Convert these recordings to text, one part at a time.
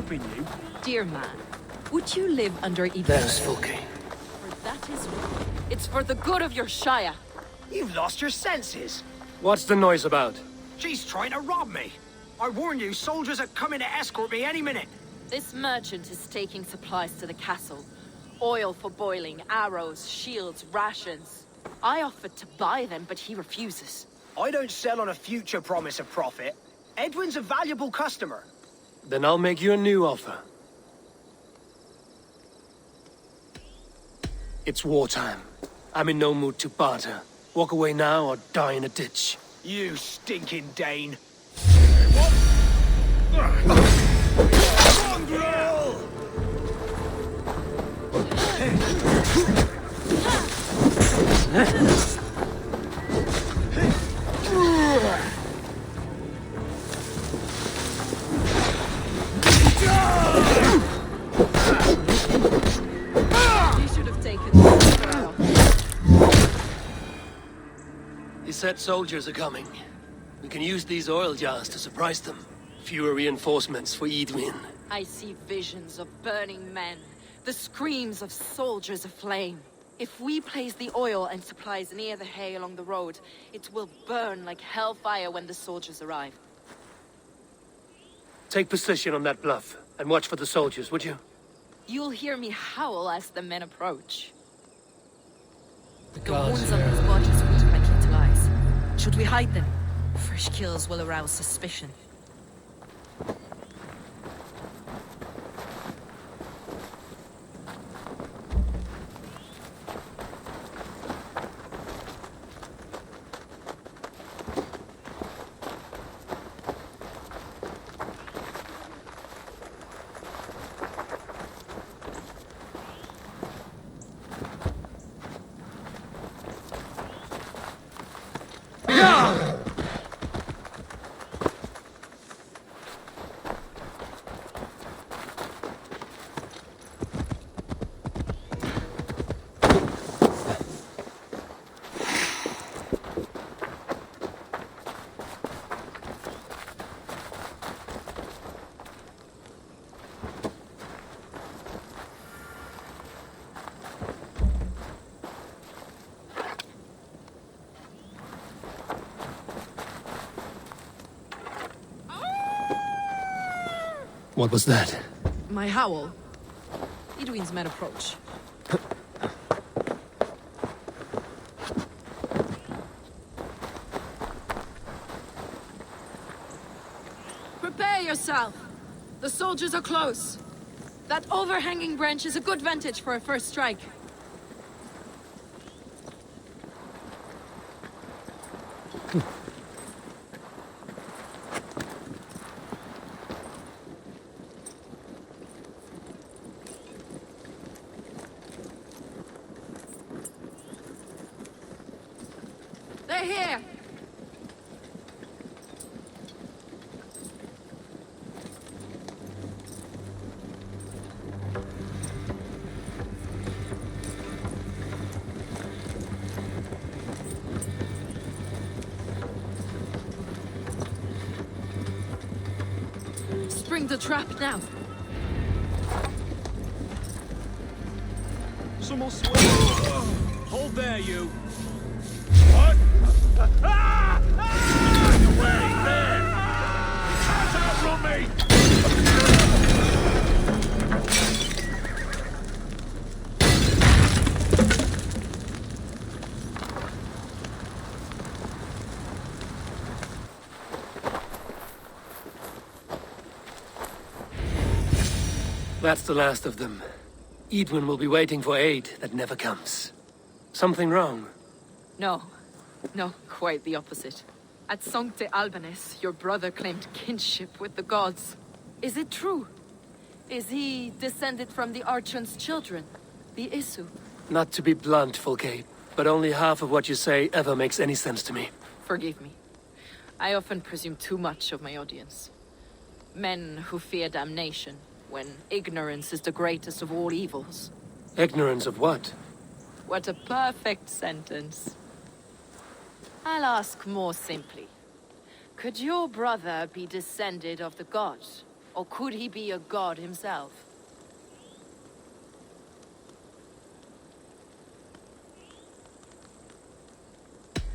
helping you. Dear man, would you live under even... There's Fulke. For that is... It's for the good of your Shire. You've lost your senses. What's the noise about? She's trying to rob me. I warn you, soldiers are coming to escort me any minute. This merchant is taking supplies to the castle. Oil for boiling, arrows, shields, rations. I offered to buy them, but he refuses. I don't sell on a future promise of profit. Edwin's a valuable customer. Then I'll make you a new offer. It's wartime. I'm in no mood to barter. Walk away now or die in a ditch. You stinking Dane. Mongrel! You should have taken the He said soldiers are coming. We can use these oil jars to surprise them. Fewer reinforcements for Edwin. I see visions of burning men, the screams of soldiers aflame. If we place the oil and supplies near the hay along the road, it will burn like hellfire when the soldiers arrive. Take position on that bluff, and watch for the soldiers, would you? You'll hear me howl as the men approach. The The guards wounds on here. his bodies reek like little eyes. Should we hide them? Fresh kills will arouse suspicion. What was that? My howl. Edwin's men approach. Prepare yourself! The soldiers are close. That overhanging branch is a good vantage for a first strike. They're here! Spring the trap now. Someone swing. Hold there, you. What? Away, there! Hands out from me! That's the last of them. Edwin will be waiting for aid that never comes. Something wrong? No. No, quite the opposite. At Sancte Albanus, your brother claimed kinship with the gods. Is it true? Is he descended from the Archon's children, the Isu? Not to be blunt, Fulke, but only half of what you say ever makes any sense to me. Forgive me. I often presume too much of my audience. Men who fear damnation, when ignorance is the greatest of all evils. Ignorance of what? What a perfect sentence. I'll ask more simply. Could your brother be descended of the gods? Or could he be a god himself?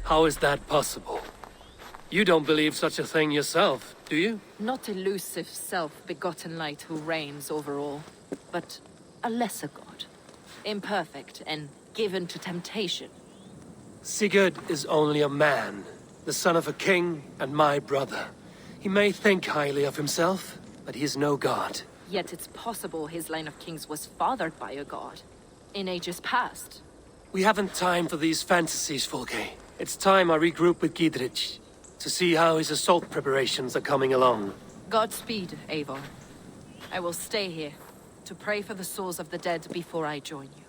How is that possible? You don't believe such a thing yourself, do you? Not elusive self-begotten light who reigns over all, but a lesser god. Imperfect and given to temptation. Sigurd is only a man, the son of a king and my brother. He may think highly of himself, but he is no god. Yet it's possible his line of kings was fathered by a god. In ages past. We haven't time for these fantasies, Fulke. It's time I regroup with Gidrich, to see how his assault preparations are coming along. Godspeed, Eivor. I will stay here, to pray for the souls of the dead before I join you.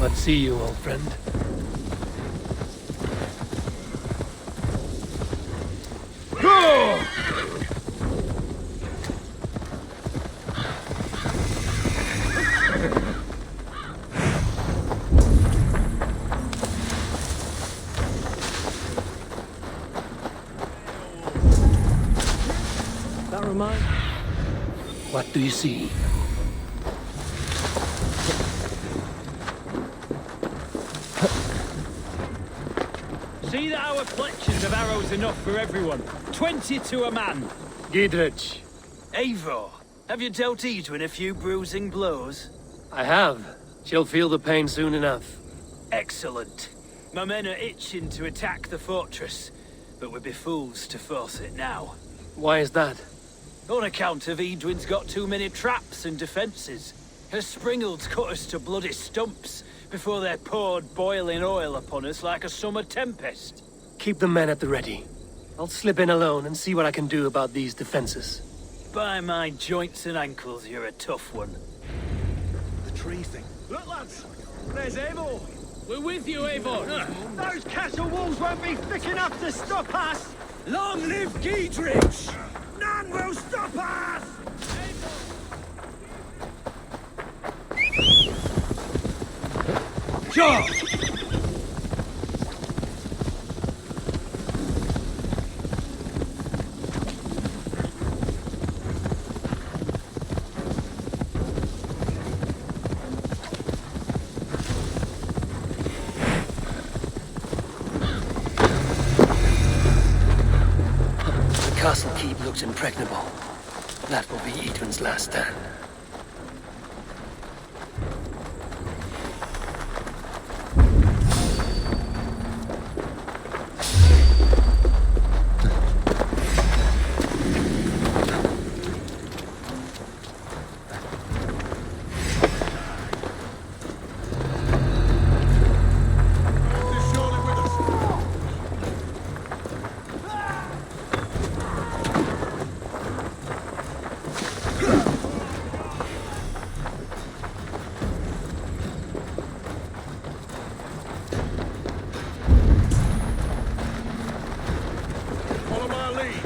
Let's see you, old friend. That reminds. What do you see? See that our collections of arrows enough for everyone. 20 to a man. Gidrich. Eivor, have you dealt Edwin a few bruising blows? I have. She'll feel the pain soon enough. Excellent. My men are itching to attack the fortress, but we'd be fools to force it now. Why is that? On account of Edwin's got too many traps and defenses. Her springalds cut us to bloody stumps before they poured boiling oil upon us like a summer tempest. Keep the men at the ready. I'll slip in alone and see what I can do about these defenses. By my joints and ankles, you're a tough one. The tree thing. Look, lads! There's Eivor! We're with you, Eivor! Those castle walls won't be thick enough to stop us! Long live Gidrich! None will stop us! Sure! The castle keep looks impregnable. That will be Edwin's last stand. Follow my lead.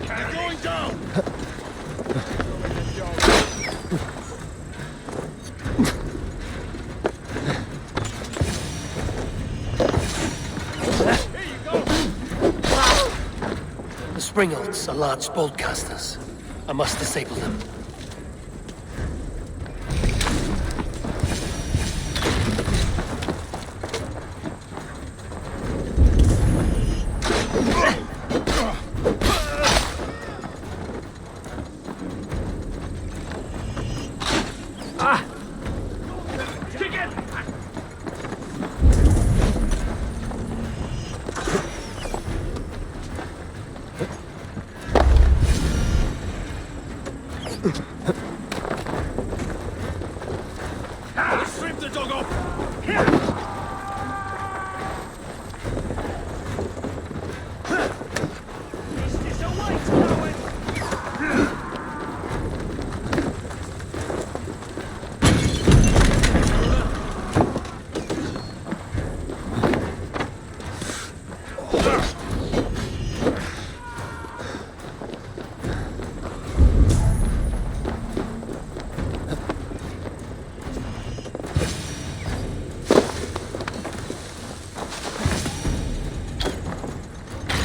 They're going down! Here you go! The springalds are large bolt casters. I must disable them. Strip the dog off! Is this a white coward?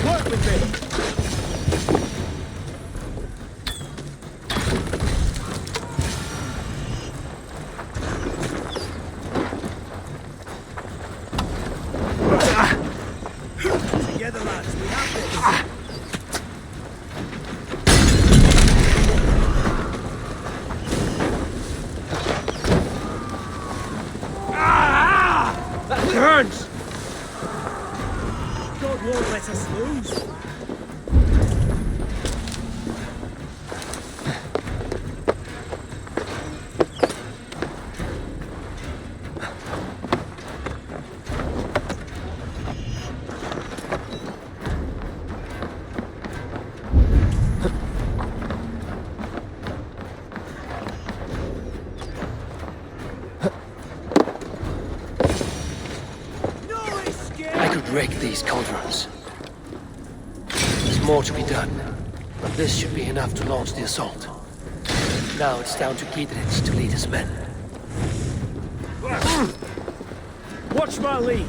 Work with me! Together, lads, we have this! That burns! God won't let us lose. No escape! I could break these cauldrons. There's more to be done, but this should be enough to launch the assault. Now it's down to Giedrich to lead his men. Watch my lead.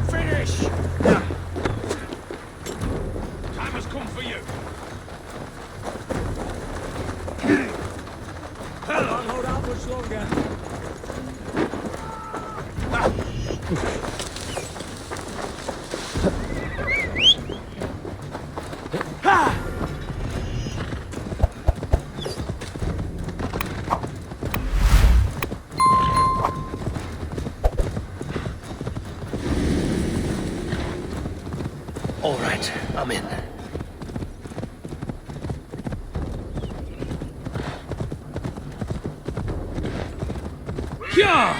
Finish! Time has come for you. Can't hold out much longer. All right, I'm in. Yeah!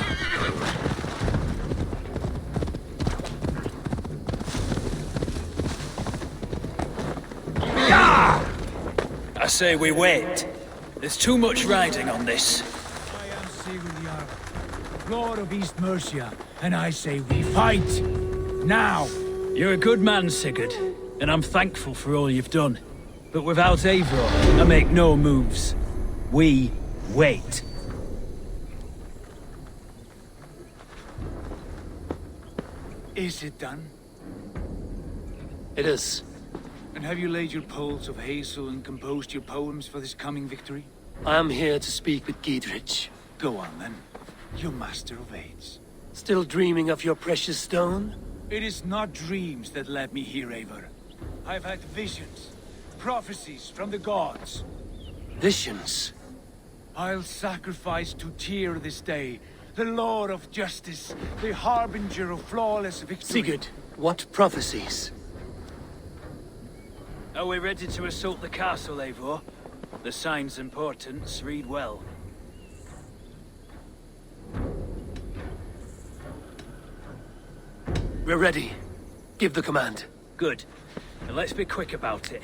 I say we wait. There's too much riding on this. I am Sigurd Jarl, Lord of East Mercia, and I say we fight! Now! You're a good man, Sigurd, and I'm thankful for all you've done. But without Eivor, I make no moves. We wait. Is it done? It is. And have you laid your poles of hazel and composed your poems for this coming victory? I am here to speak with Giedrich. Go on then, you master of aids. Still dreaming of your precious stone? It is not dreams that led me here, Eivor. I've had visions, prophecies from the gods. Visions? I'll sacrifice to Tyr this day, the Lord of Justice, the harbinger of flawless victory. Sigurd, what prophecies? Are we ready to assault the castle, Eivor? The signs and portents read well. We're ready. Give the command. Good. And let's be quick about it.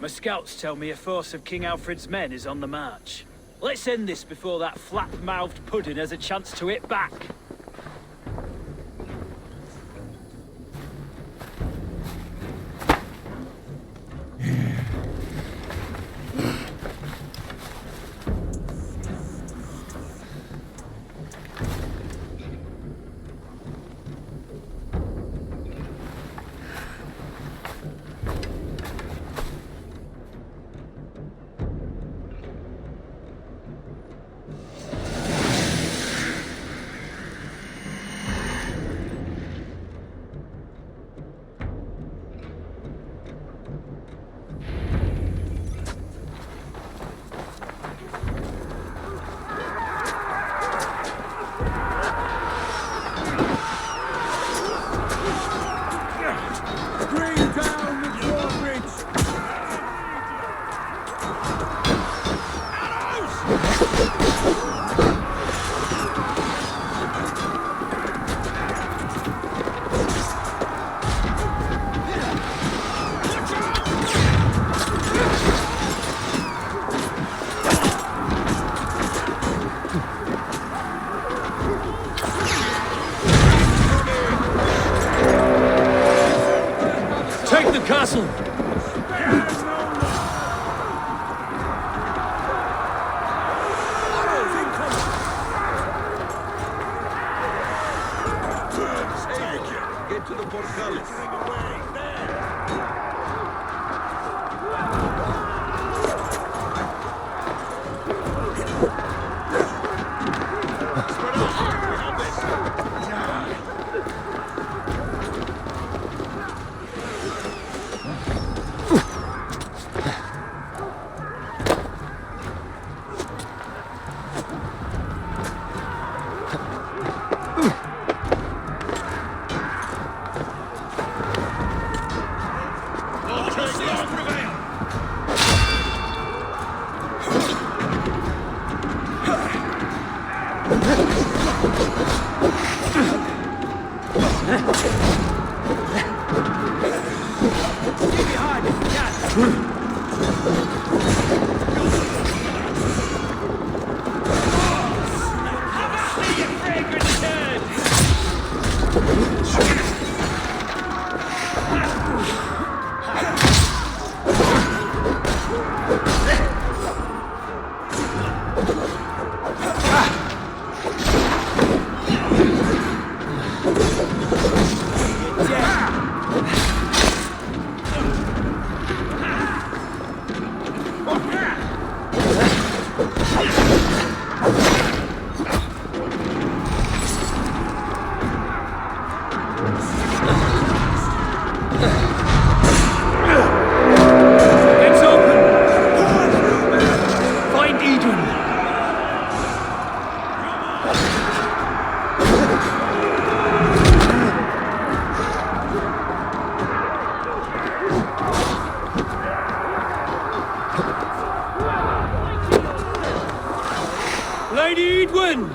My scouts tell me a force of King Alfred's men is on the march. Let's end this before that flap-mouthed pudding has a chance to hit back. castle! Get to the portcullis. Lady Edwin!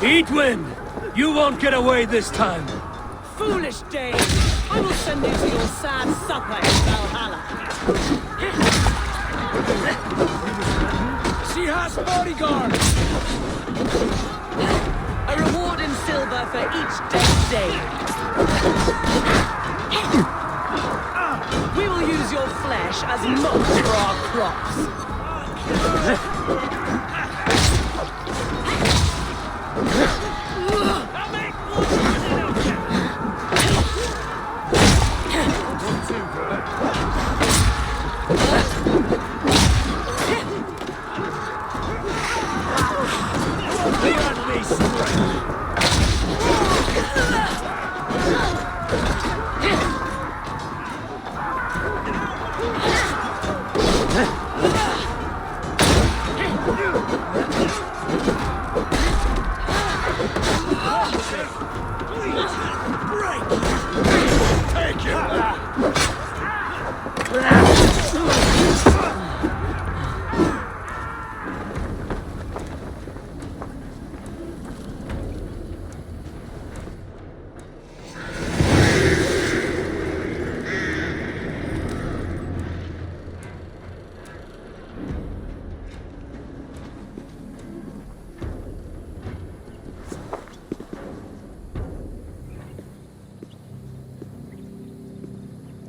Edwin! You won't get away this time! Foolish dame! I will send you to your sad supper in Valhalla. She has bodyguards! A reward in silver for each dead dame. We will use your flesh as mulch for our crops.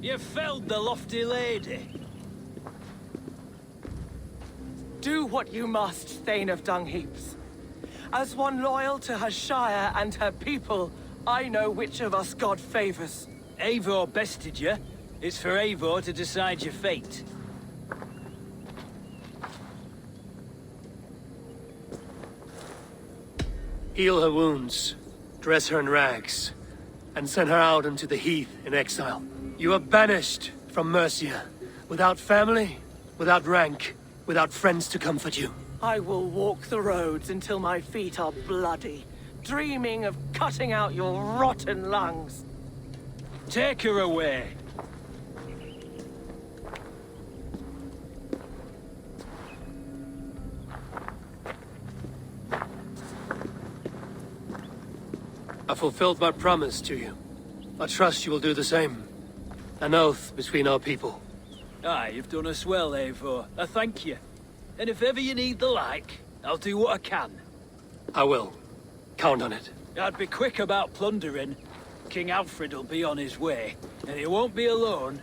You felled the lofty lady. Do what you must, Thane of Dungheaps. As one loyal to her shire and her people, I know which of us God favors. Eivor bested you. It's for Eivor to decide your fate. Heal her wounds, dress her in rags, and send her out into the heath in exile. You are banished from Mercia, without family, without rank, without friends to comfort you. I will walk the roads until my feet are bloody, dreaming of cutting out your rotten lungs. Take her away. I fulfilled my promise to you. I trust you will do the same. An oath between our people. Aye, you've done us well, Eivor. I thank you. And if ever you need the like, I'll do what I can. I will. Count on it. I'd be quick about plundering. King Alfred will be on his way, and he won't be alone.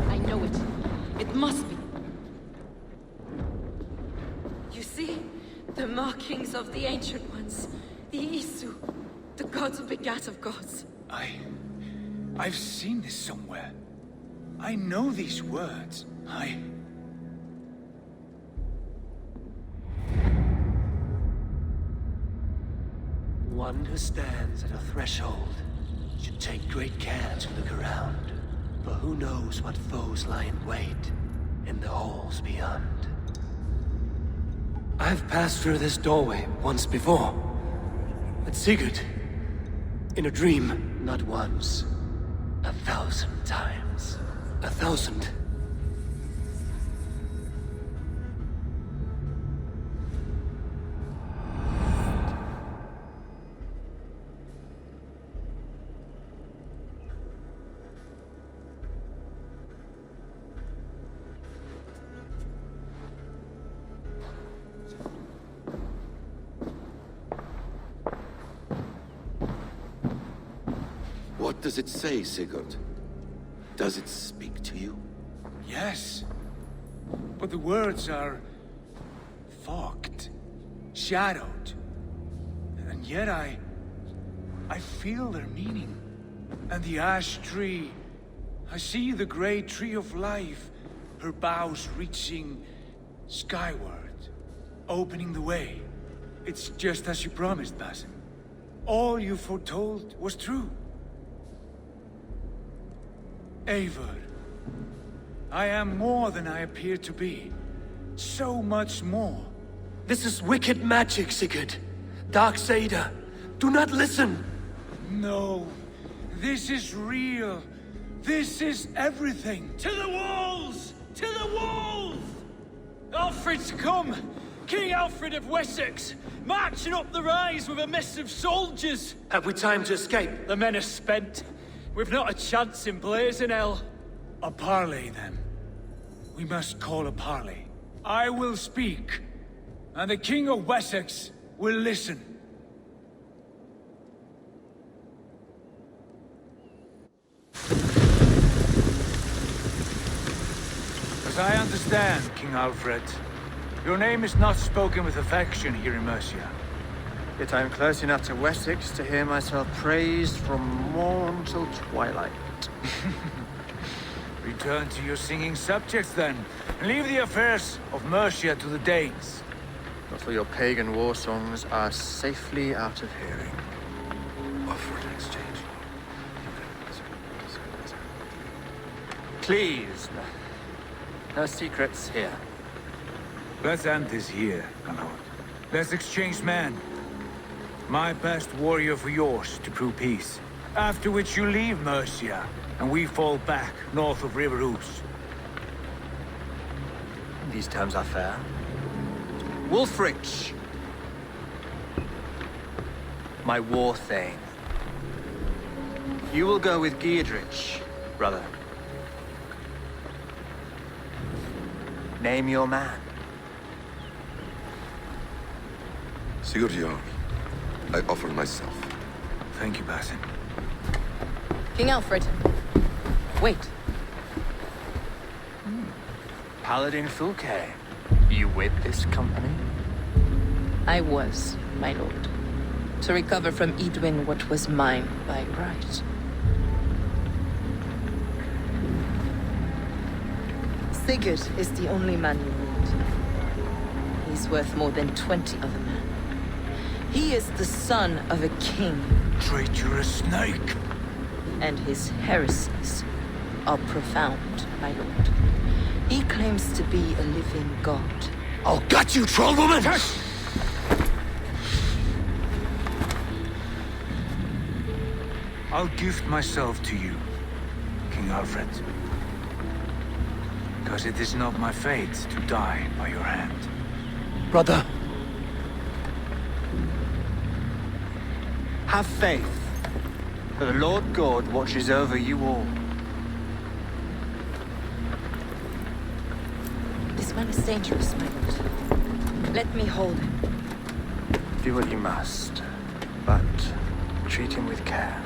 I know it. It must be. You see? The markings of the Ancient Ones. The Isu. The gods who begat of gods. I've seen this somewhere. I know these words. One who stands at a threshold should take great care to look around, for who knows what foes lie in wait in the halls beyond. I've passed through this doorway once before, with Sigurd, in a dream, not once, 1,000 times. 1,000. What does it say, Sigurd? Does it speak to you? Yes. But the words are... fogged. Shadowed. And yet I feel their meaning. And the ash tree... I see the great tree of life, her boughs reaching skyward, opening the way. It's just as you promised, Basim. All you foretold was true. Eivor, I am more than I appear to be. So much more. This is wicked magic, Sigurd. Darksader, do not listen! No, this is real. This is everything. To the walls! To the walls! Alfred's come! King Alfred of Wessex, marching up the rise with a mess of soldiers! Have we time to escape? The men are spent. We've not a chance in blazing hell. A parley, then. We must call a parley. I will speak, and the King of Wessex will listen. As I understand, King Alfred, your name is not spoken with affection here in Mercia. Yet I am close enough to Wessex to hear myself praised from morn till twilight. Return to your singing subjects, then, and leave the affairs of Mercia to the Danes. But for your pagan war songs are safely out of hearing. Offer an exchange. Please, no secrets here. Let's end this here, my lord. Let's exchange men. My best warrior for yours to prove peace. After which you leave Mercia, and we fall back north of River Ouse. These terms are fair. Wulfrich! My war thane. You will go with Giedrich, brother. Name your man. Sigurd Jarl, I offer myself. Thank you, Basim. King Alfred. Wait. Paladin Fulke, you with this company? I was, my lord. To recover from Edwin what was mine by right. Sigurd is the only man you need. He's worth more than 20 other men. He is the son of a king, Traitorous snake! and his heresies are profound, my lord. He claims to be a living god, I'll gut you, troll woman! I'll gift myself to you, King Alfred. Because it is not my fate to die by your hand. Brother, Have faith, for the Lord God watches over you all. This man is dangerous, my lord. Let me hold him. Do what you must, but treat him with care.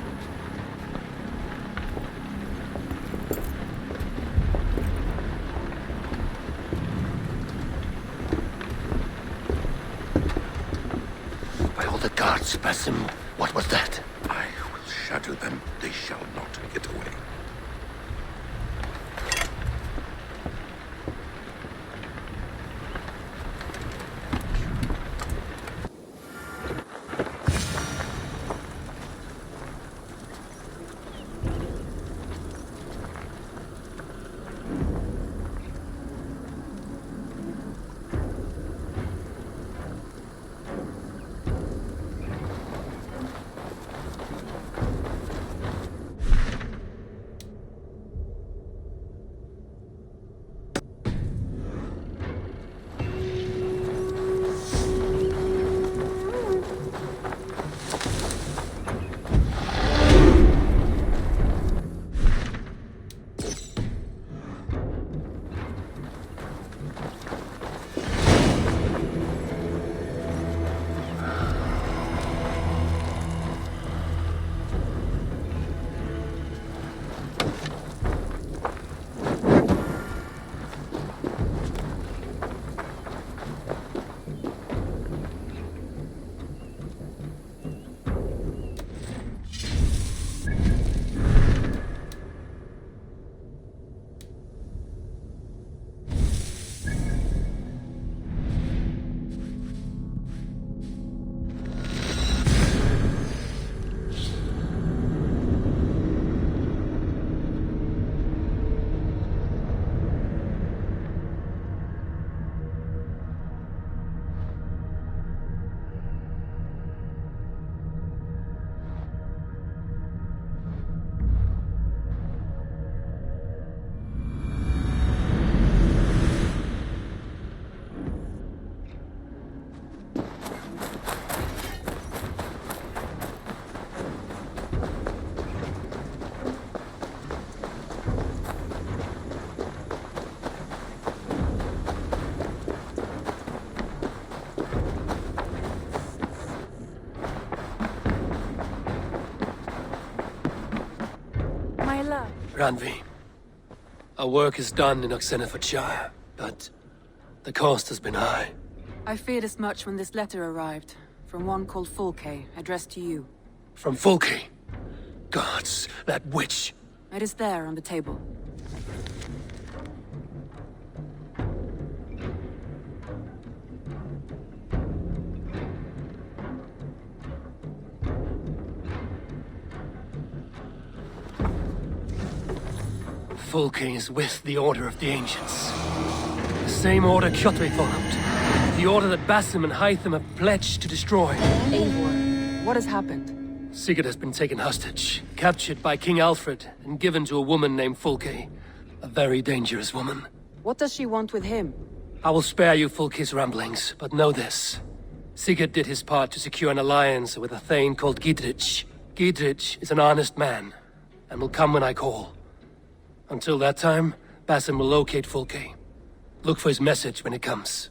by all the gods, Basim, what was that? I will shadow them. They shall not get away. Ranvi, our work is done in Oxenfordshire, but the cost has been high. I feared as much when this letter arrived, from one called Fulke, addressed to you. From Fulke? Gods, that witch! It is there on the table. Fulke is with the Order of the Ancients. The same order Kjotve followed. The order that Basim and Hytham have pledged to destroy. Eivor, what has happened? Sigurd has been taken hostage, captured by King Alfred, and given to a woman named Fulke. A very dangerous woman. What does she want with him? I will spare you Fulke's ramblings, but know this. Sigurd did his part to secure an alliance with a thane called Gidrich. Gidrich is an honest man, and will come when I call. Until that time, Basim will locate Fulke. Look for his message when it comes.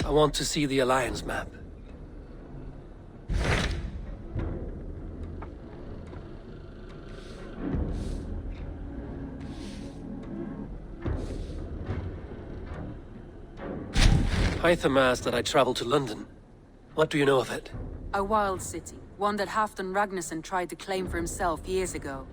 I want to see the Alliance map. Hytham asked that I travel to London. What do you know of it? A wild city, one that Halfdan Ragnarsson tried to claim for himself years ago.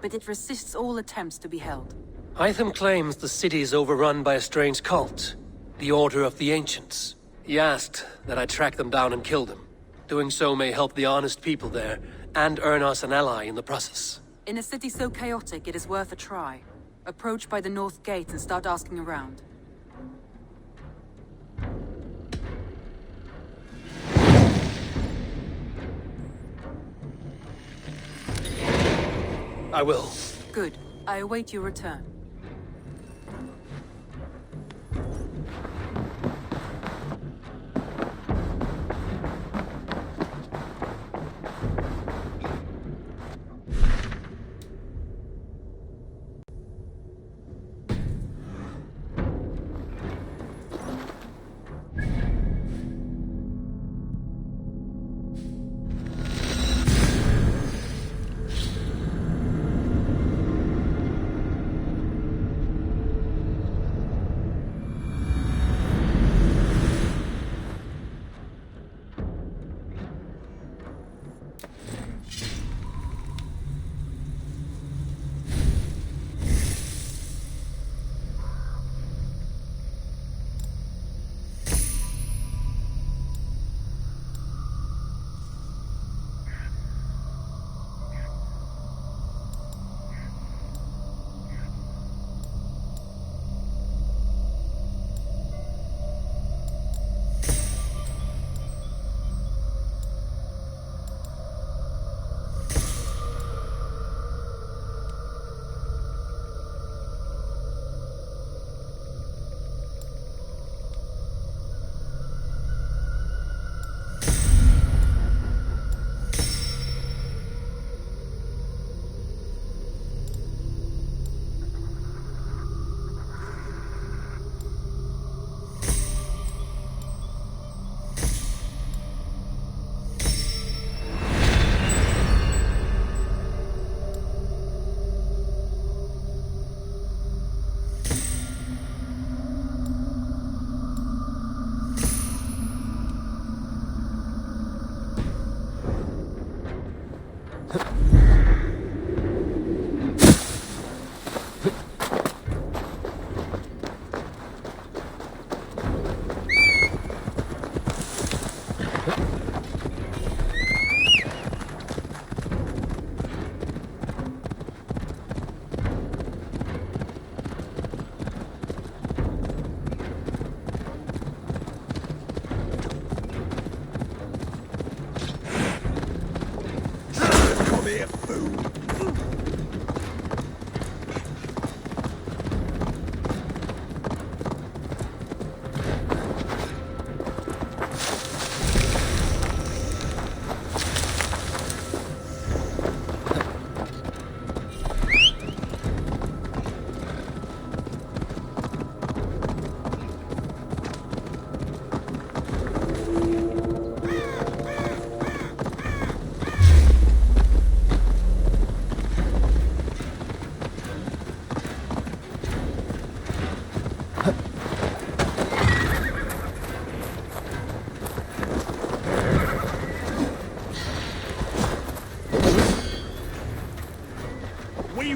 But it resists all attempts to be held. Hytham claims the city is overrun by a strange cult. the Order of the Ancients. He asked that I track them down and kill them. Doing so may help the honest people there, and earn us an ally in the process. In a city so chaotic, it is worth a try. Approach by the north gate and start asking around. I will. Good. I await your return.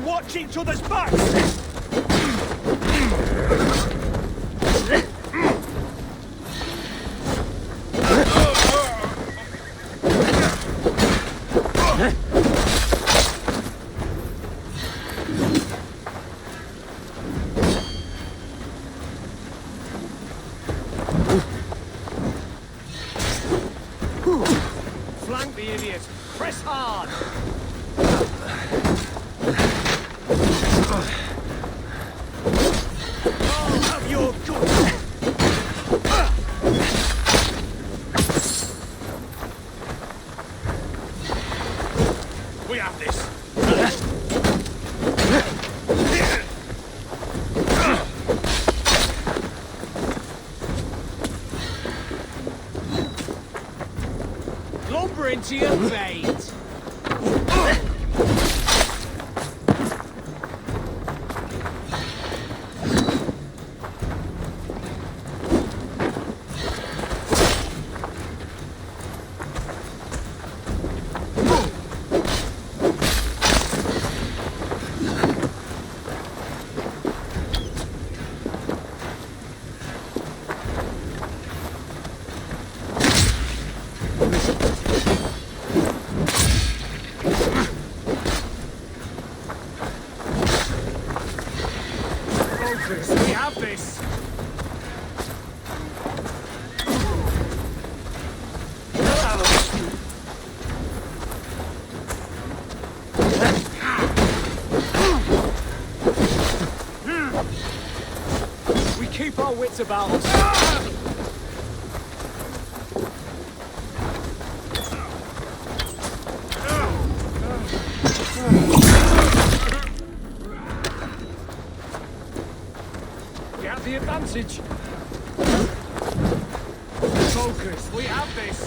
Watch each other's backs! Flank the idiot! Press hard! We have this. Lumber into your bait. We have this! We keep our wits about us. We have the advantage. Focus, we have this.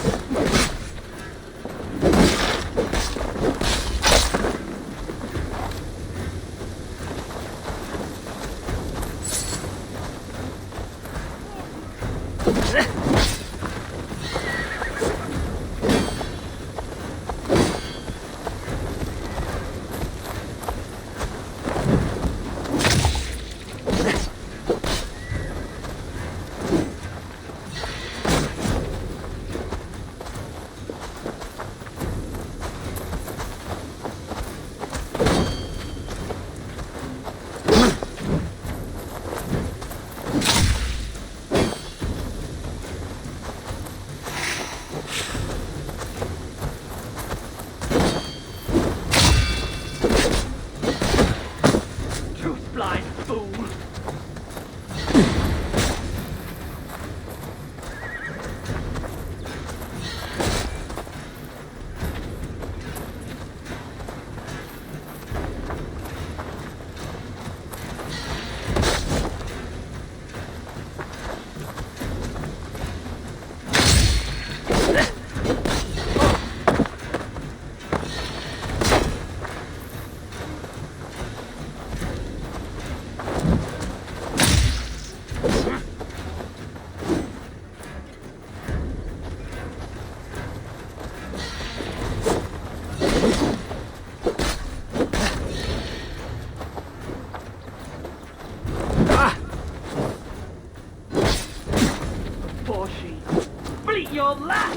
Your lap!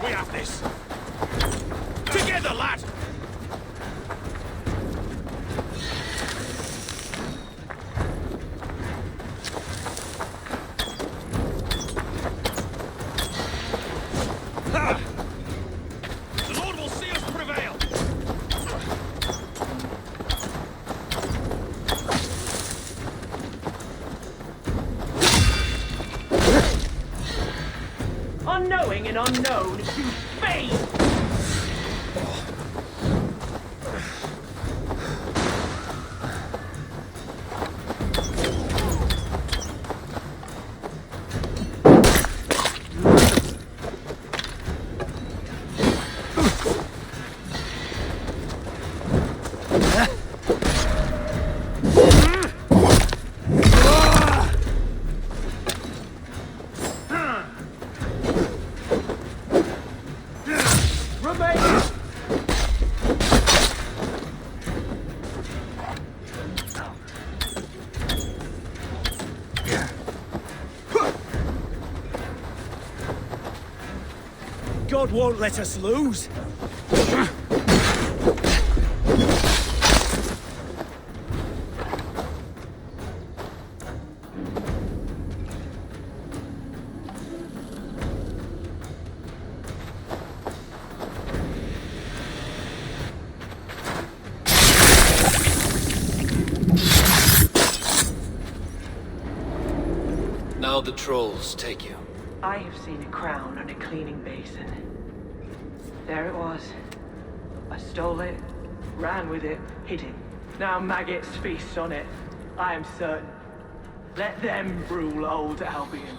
We have this. Together, lad! The Lord will see us prevail! Unknowing and unknown, you fade! God won't let us lose. Now the trolls take you. I have seen a crown on a cleaning basin. There it was. I stole it, ran with it, hid it. Now maggots feast on it. I am certain. Let them rule old Albion.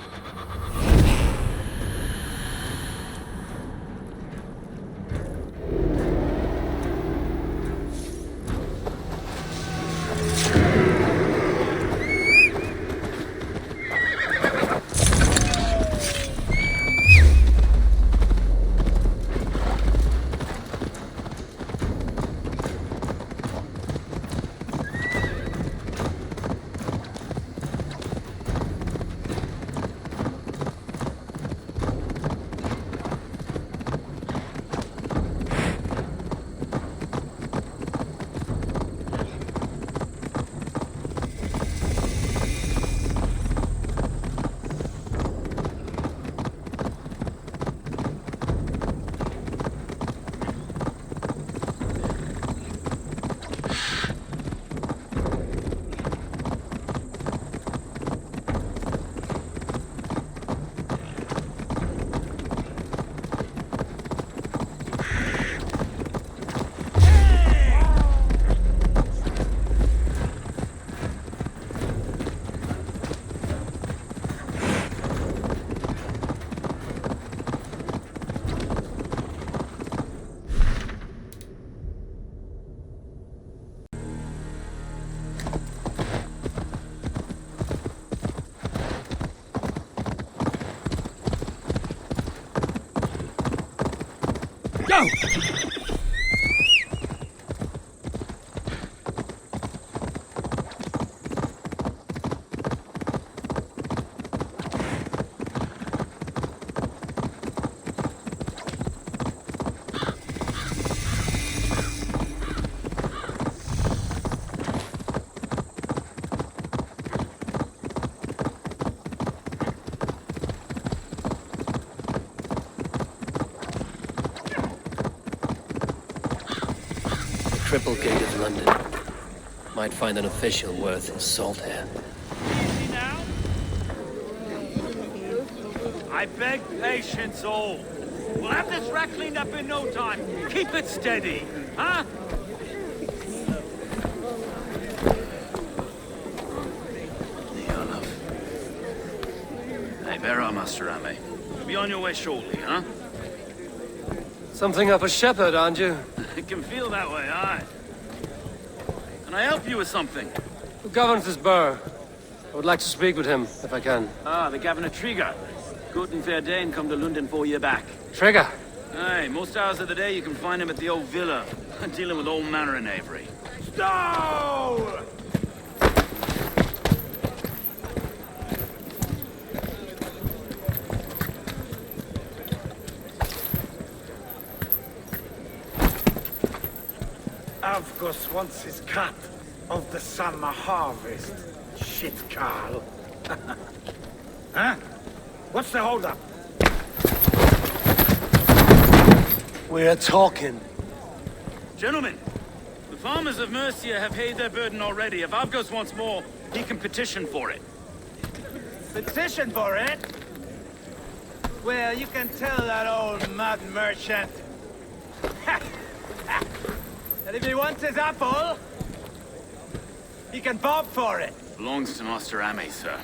Go! Triple Gate of London. Might find an official worth his salt here. Easy now. I beg patience, all. We'll have this wreck cleaned up in no time. Keep it steady, huh? Hey, where are Master Ame? You'll be on your way shortly, huh? Something of a shepherd, aren't you? It can feel that way, aye. Can I help you with something? Who governs this burr? I would like to speak with him, if I can. Ah, the Governor Trigger. Good and fair Dane come to London 4 year back. Trigger! Aye, most hours of the day you can find him at the old villa, dealing with all manner of knavery. Stow! Avgos wants his cut of the summer harvest. Shit, Carl. Huh? What's the holdup? We're talking. Gentlemen, the farmers of Mercia have paid their burden already. If Avgos wants more, he can petition for it. Petition for it? Well, you can tell that old mud merchant. And if he wants his apple, he can bob for it. Belongs to Master Ame, sir.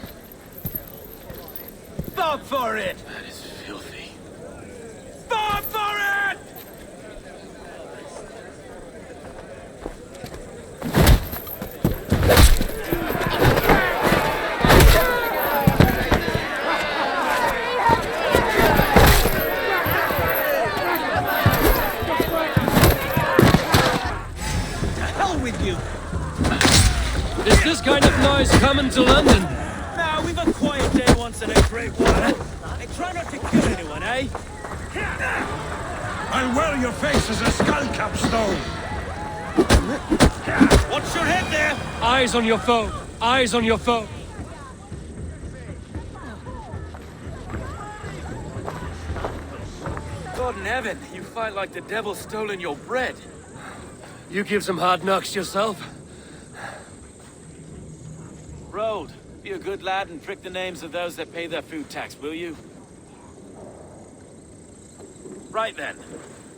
Bob for it! That is filthy. Bob for it! Is this kind of noise coming to London? Nah, we've a quiet day once in a great while. Hey, try not to kill anyone, eh? I'll wear your face as a skull capstone! Watch your head there! Eyes on your foe! Eyes on your foe! God in heaven, you fight like the devil stolen your bread. You give some hard knocks yourself? Road, be a good lad and prick the names of those that pay their food tax, will you? Right then.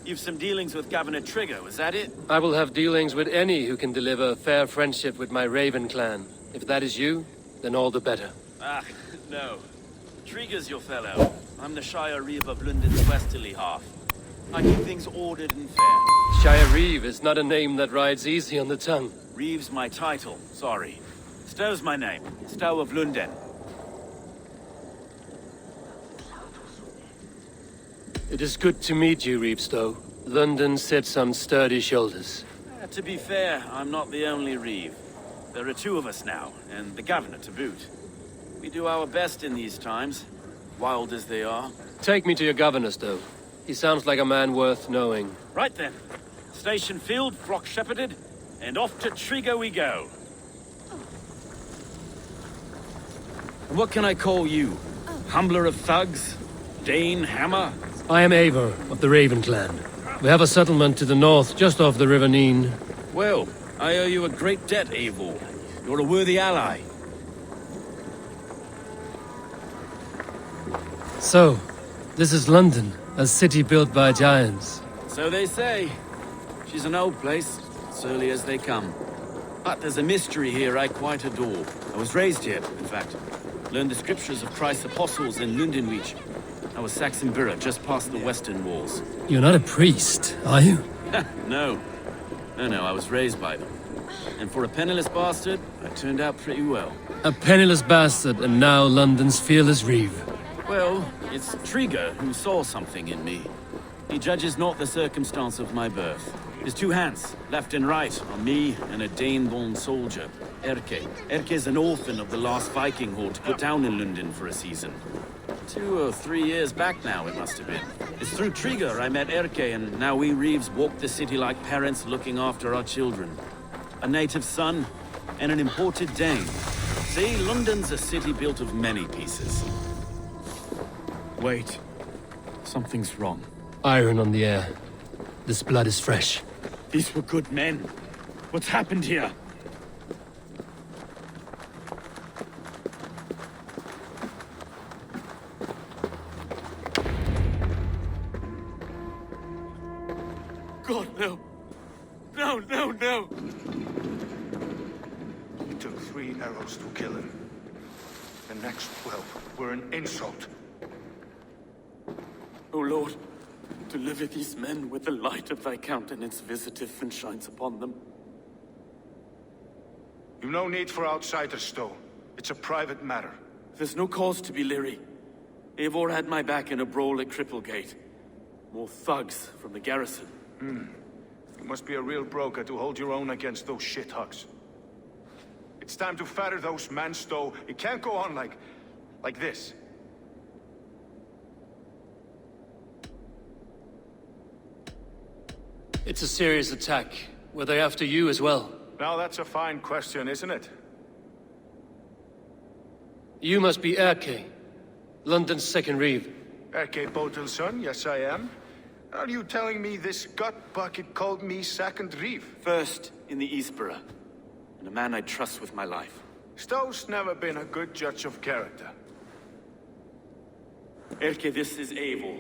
You've some dealings with Governor Trigger, was that it? I will have dealings with any who can deliver fair friendship with my Raven clan. If that is you, then all the better. Ah, no. Trigger's your fellow. I'm the Shire Reeve of London's westerly half. I keep things ordered and fair. Shire Reeve is not a name that rides easy on the tongue. Reeve's my title, sorry. Stow's my name. Stow of London. It is good to meet you, Reevestow. London sits on sturdy shoulders. To be fair, I'm not the only Reeve. There are two of us now, and the Governor to boot. We do our best in these times, wild as they are. Take me to your governor, Stow. He sounds like a man worth knowing. Right then. Station filled, flock shepherded, and off to Trigger we go. And what can I call you? Humbler of thugs? Dane Hammer? I am Eivor of the Raven clan. We have a settlement to the north, just off the River Neen. Well, I owe you a great debt, Eivor. You're a worthy ally. So, this is London, a city built by giants. So they say. She's an old place, as early as they come. But there's a mystery here I quite adore. I was raised here, in fact. Learned the scriptures of Christ's apostles in Lundenreach. I was Saxon Borough, just past the western walls. You're not a priest, are you? No. No, I was raised by them. And for a penniless bastard, I turned out pretty well. A penniless bastard, and now London's fearless Reeve. Well, it's Trigger who saw something in me. He judges not the circumstance of my birth. His two hands, left and right, are me and a Dane-born soldier, Erke. Erke is an orphan of the last Viking horde put down in London for a season. 2 or 3 years back now, it must have been. It's through Trigger I met Erke, and now we Reeves walk the city like parents looking after our children. A native son, and an imported Dane. See, London's a city built of many pieces. Wait. Something's wrong. Iron on the air. This blood is fresh. These were good men. What's happened here? God, no. No, no, no! It took 3 arrows to kill him. The next 12 were an insult. O Lord, deliver these men with the light of thy countenance visiteth and shines upon them. You've no need for outsiders, Stowe. It's a private matter. There's no cause to be leery. Eivor had my back in a brawl at Cripplegate. More thugs from the garrison. You must be a real broker to hold your own against those shithugs. It's time to fetter those men, Stowe. It can't go on like this. It's a serious attack. Were they after you as well? Now that's a fine question, isn't it? You must be Erke, London's second reeve. Erke Botel's son, yes I am. Are you telling me this gut bucket called me second reeve? First in the Eastborough, and a man I trust with my life. Stowe's never been a good judge of character. Erke, this is Eivor.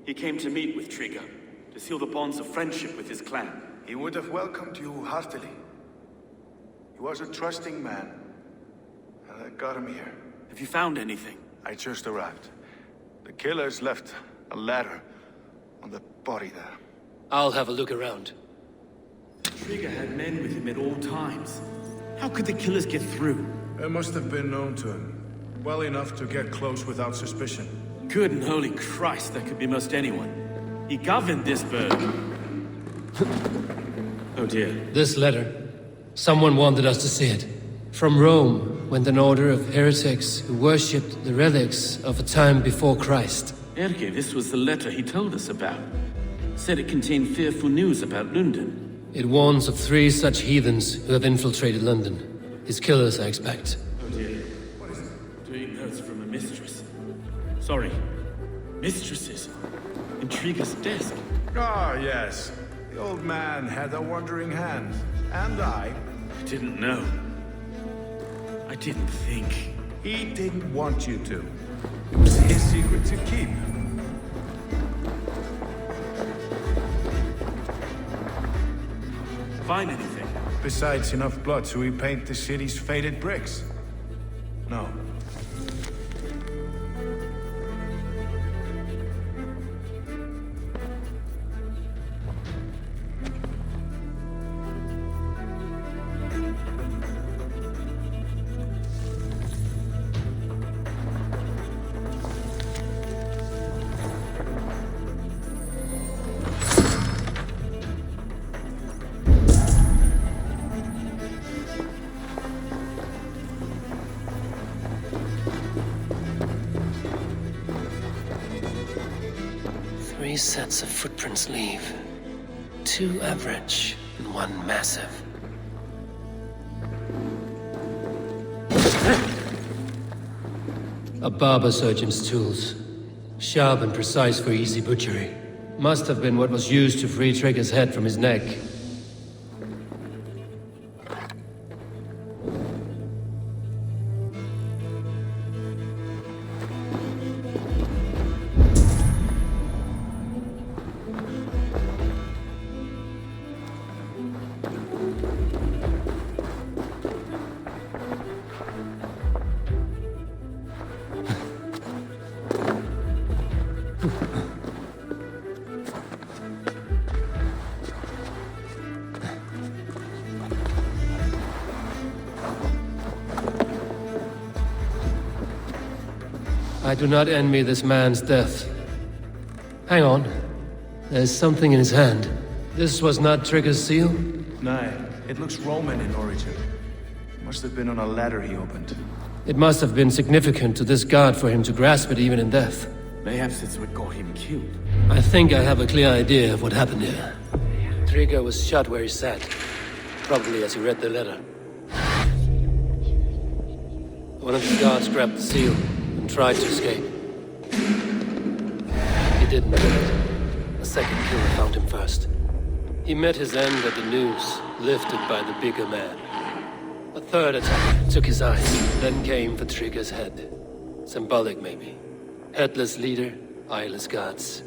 He came to meet with Trigger, to seal the bonds of friendship with his clan. He would have welcomed you heartily. He was a trusting man, and I got him here. Have you found anything? I just arrived. The killers left a ladder on the body there. I'll have a look around. Trigger had men with him at all times. How could the killers get through? It must have been known to him. Well enough to get close without suspicion. Good and holy Christ, that could be most anyone. He governed this burg. Oh dear. This letter. Someone wanted us to see it. From Rome went an order of heretics who worshipped the relics of a time before Christ. Erke, this was the letter he told us about. Said it contained fearful news about London. It warns of 3 such heathens who have infiltrated London. His killers, I expect. Oh dear. What is it? Doing notes from a mistress. Sorry. Mistresses. In Trigger's desk. Ah, yes. The old man had a wandering hand. And I didn't know. I didn't think. He didn't want you to. It was his secret to keep. Find anything? Besides enough blood to repaint the city's faded bricks? No. Three sets of footprints leave. 2 average and 1 massive. A barber surgeon's tools. Sharp and precise for easy butchery. Must have been what was used to free Trigger's head from his neck. I do not envy this man's death. Hang on. There's something in his hand. This was not Trigger's seal? Nay, it looks Roman in origin. Must have been on a ladder he opened. It must have been significant to this god for him to grasp it even in death. Perhaps it's what got him killed. I think I have a clear idea of what happened here. Trigger was shot where he sat. Probably as he read the letter. One of the guards grabbed the seal and tried to escape. He didn't do it. A second killer found him first. He met his end at the noose, lifted by the bigger man. A third attack took his eyes, then came for Trigger's head. Symbolic, maybe. Headless leader, eyeless guards.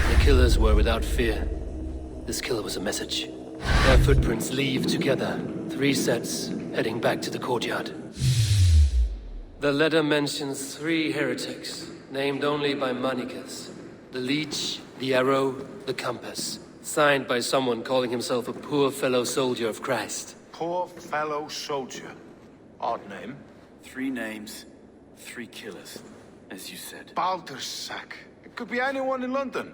The killers were without fear. This killer was a message. Their footprints leave together. 3 sets, heading back to the courtyard. The letter mentions 3 heretics, named only by Manicus. The Leech, the Arrow, the Compass. Signed by someone calling himself a poor fellow soldier of Christ. Poor fellow soldier. Odd name. 3 names, 3 killers, as you said. Baldersack. It could be anyone in London.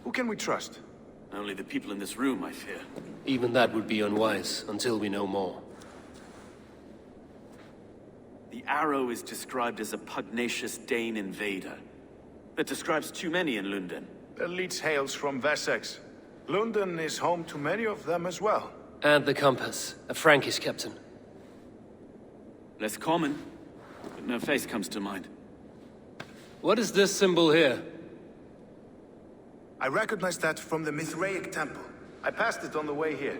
Who can we trust? Only the people in this room, I fear. Even that would be unwise, until we know more. The Arrow is described as a pugnacious Dane invader. That describes too many in London. The Leech hails from Wessex. London is home to many of them as well. And the Compass, a Frankish captain. Less common, but no face comes to mind. What is this symbol here? I recognize that from the Mithraic temple. I passed it on the way here.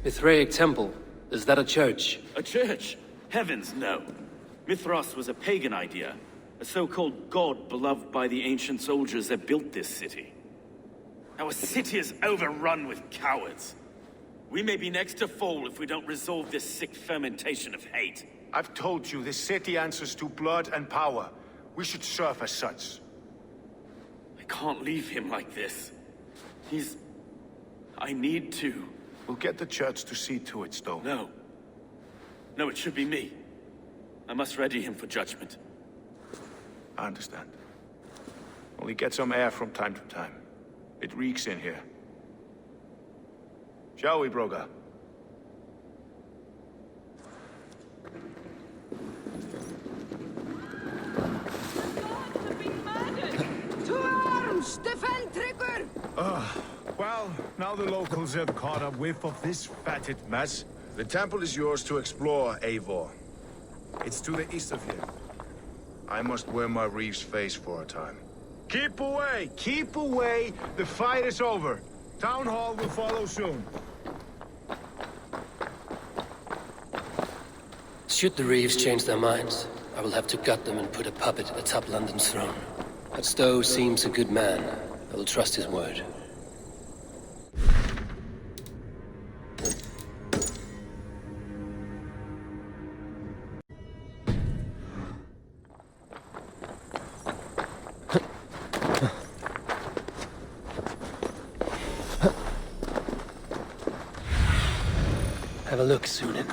Mithraic temple? Is that a church? A church? Heavens, no. Mithras was a pagan idea. A so-called god beloved by the ancient soldiers that built this city. Our city is overrun with cowards. We may be next to fall if we don't resolve this sick fermentation of hate. I've told you, this city answers to blood and power. We should serve as such. I can't leave him like this. I need to. We'll get the church to see to it, Stowe. No. No, it should be me. I must ready him for judgment. I understand. Only get some air from time to time. It reeks in here. Shall we, Broga? To arms! Defend Trigger! Well, now the locals have caught a whiff of this fatted mess. The temple is yours to explore, Eivor. It's to the east of here. I must wear my Reeve's face for a time. Keep away! Keep away! The fight is over. Town Hall will follow soon. Should the Reeves change their minds, I will have to gut them and put a puppet atop London's throne. But Stowe seems a good man. I will trust his word. Have a look, Sunan.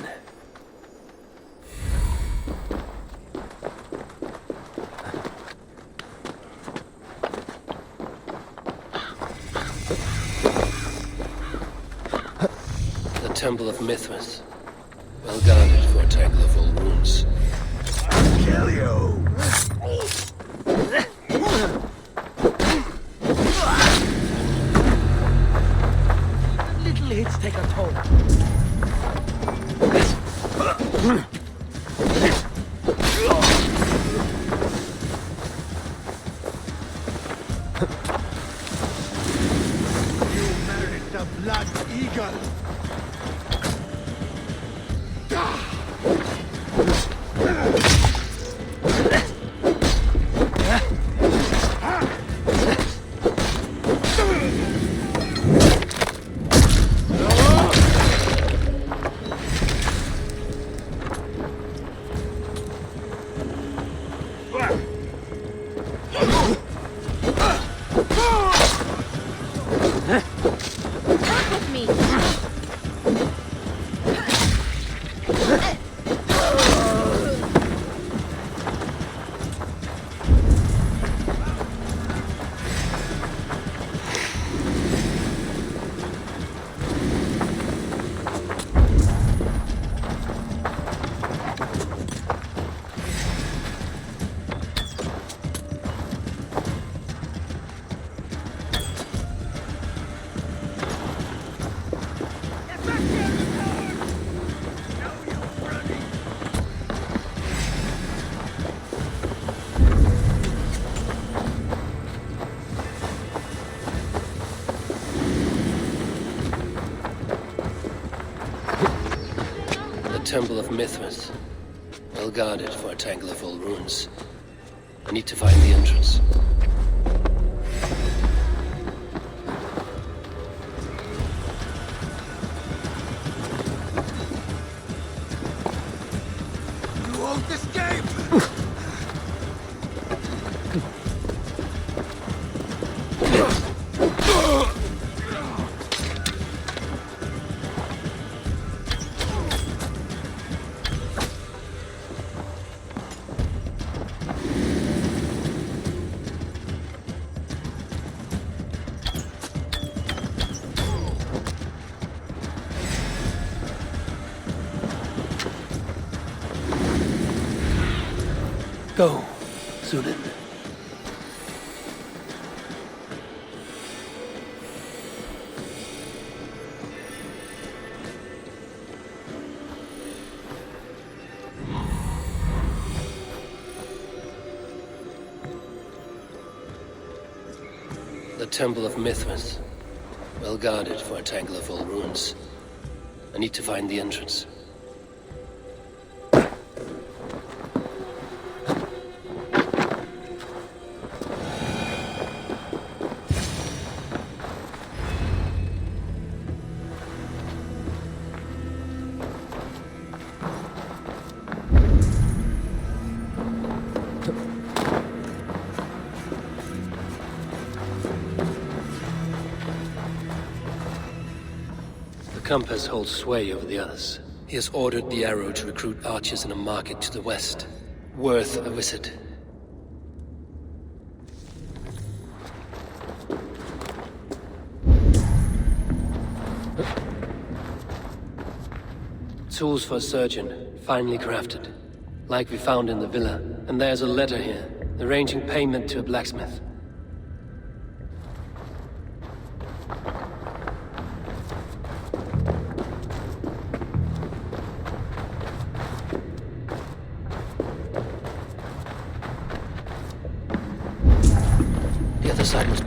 The Temple of Mithras. Well guarded for a tangle of old wounds. Kill you! Little hits take a toll. You murdered the Blood Eagle! Temple of Mithras. Well guarded for a tangle of old ruins. I need to find the entrance. You won't escape! Go, Sunan. The Temple of Mithras. Well guarded for a tangle of old ruins. I need to find the entrance. The compass holds sway over the others. He has ordered the arrow to recruit archers in a market to the west. Worth a visit. Tools for a surgeon, finely crafted. Like we found in the villa. And there's a letter here, arranging payment to a blacksmith. The other side was...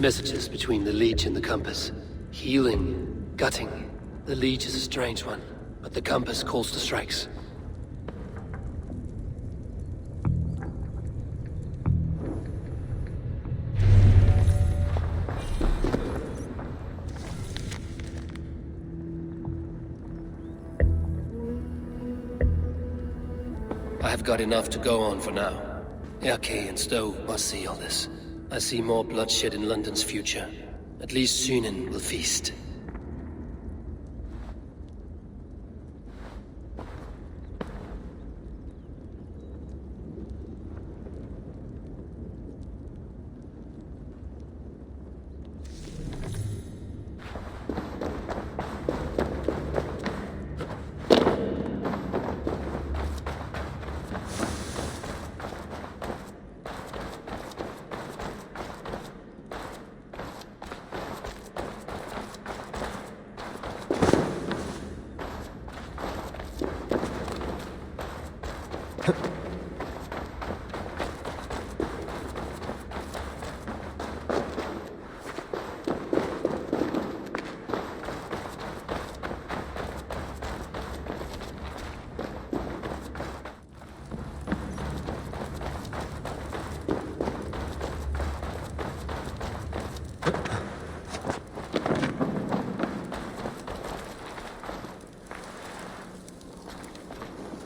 Messages between the Leech and the Compass. Healing, gutting. The Leech is a strange one, but the Compass calls the strikes. I have got enough to go on for now. Erke and Stowe must see all this. I see more bloodshed in London's future. At least Sunan will feast.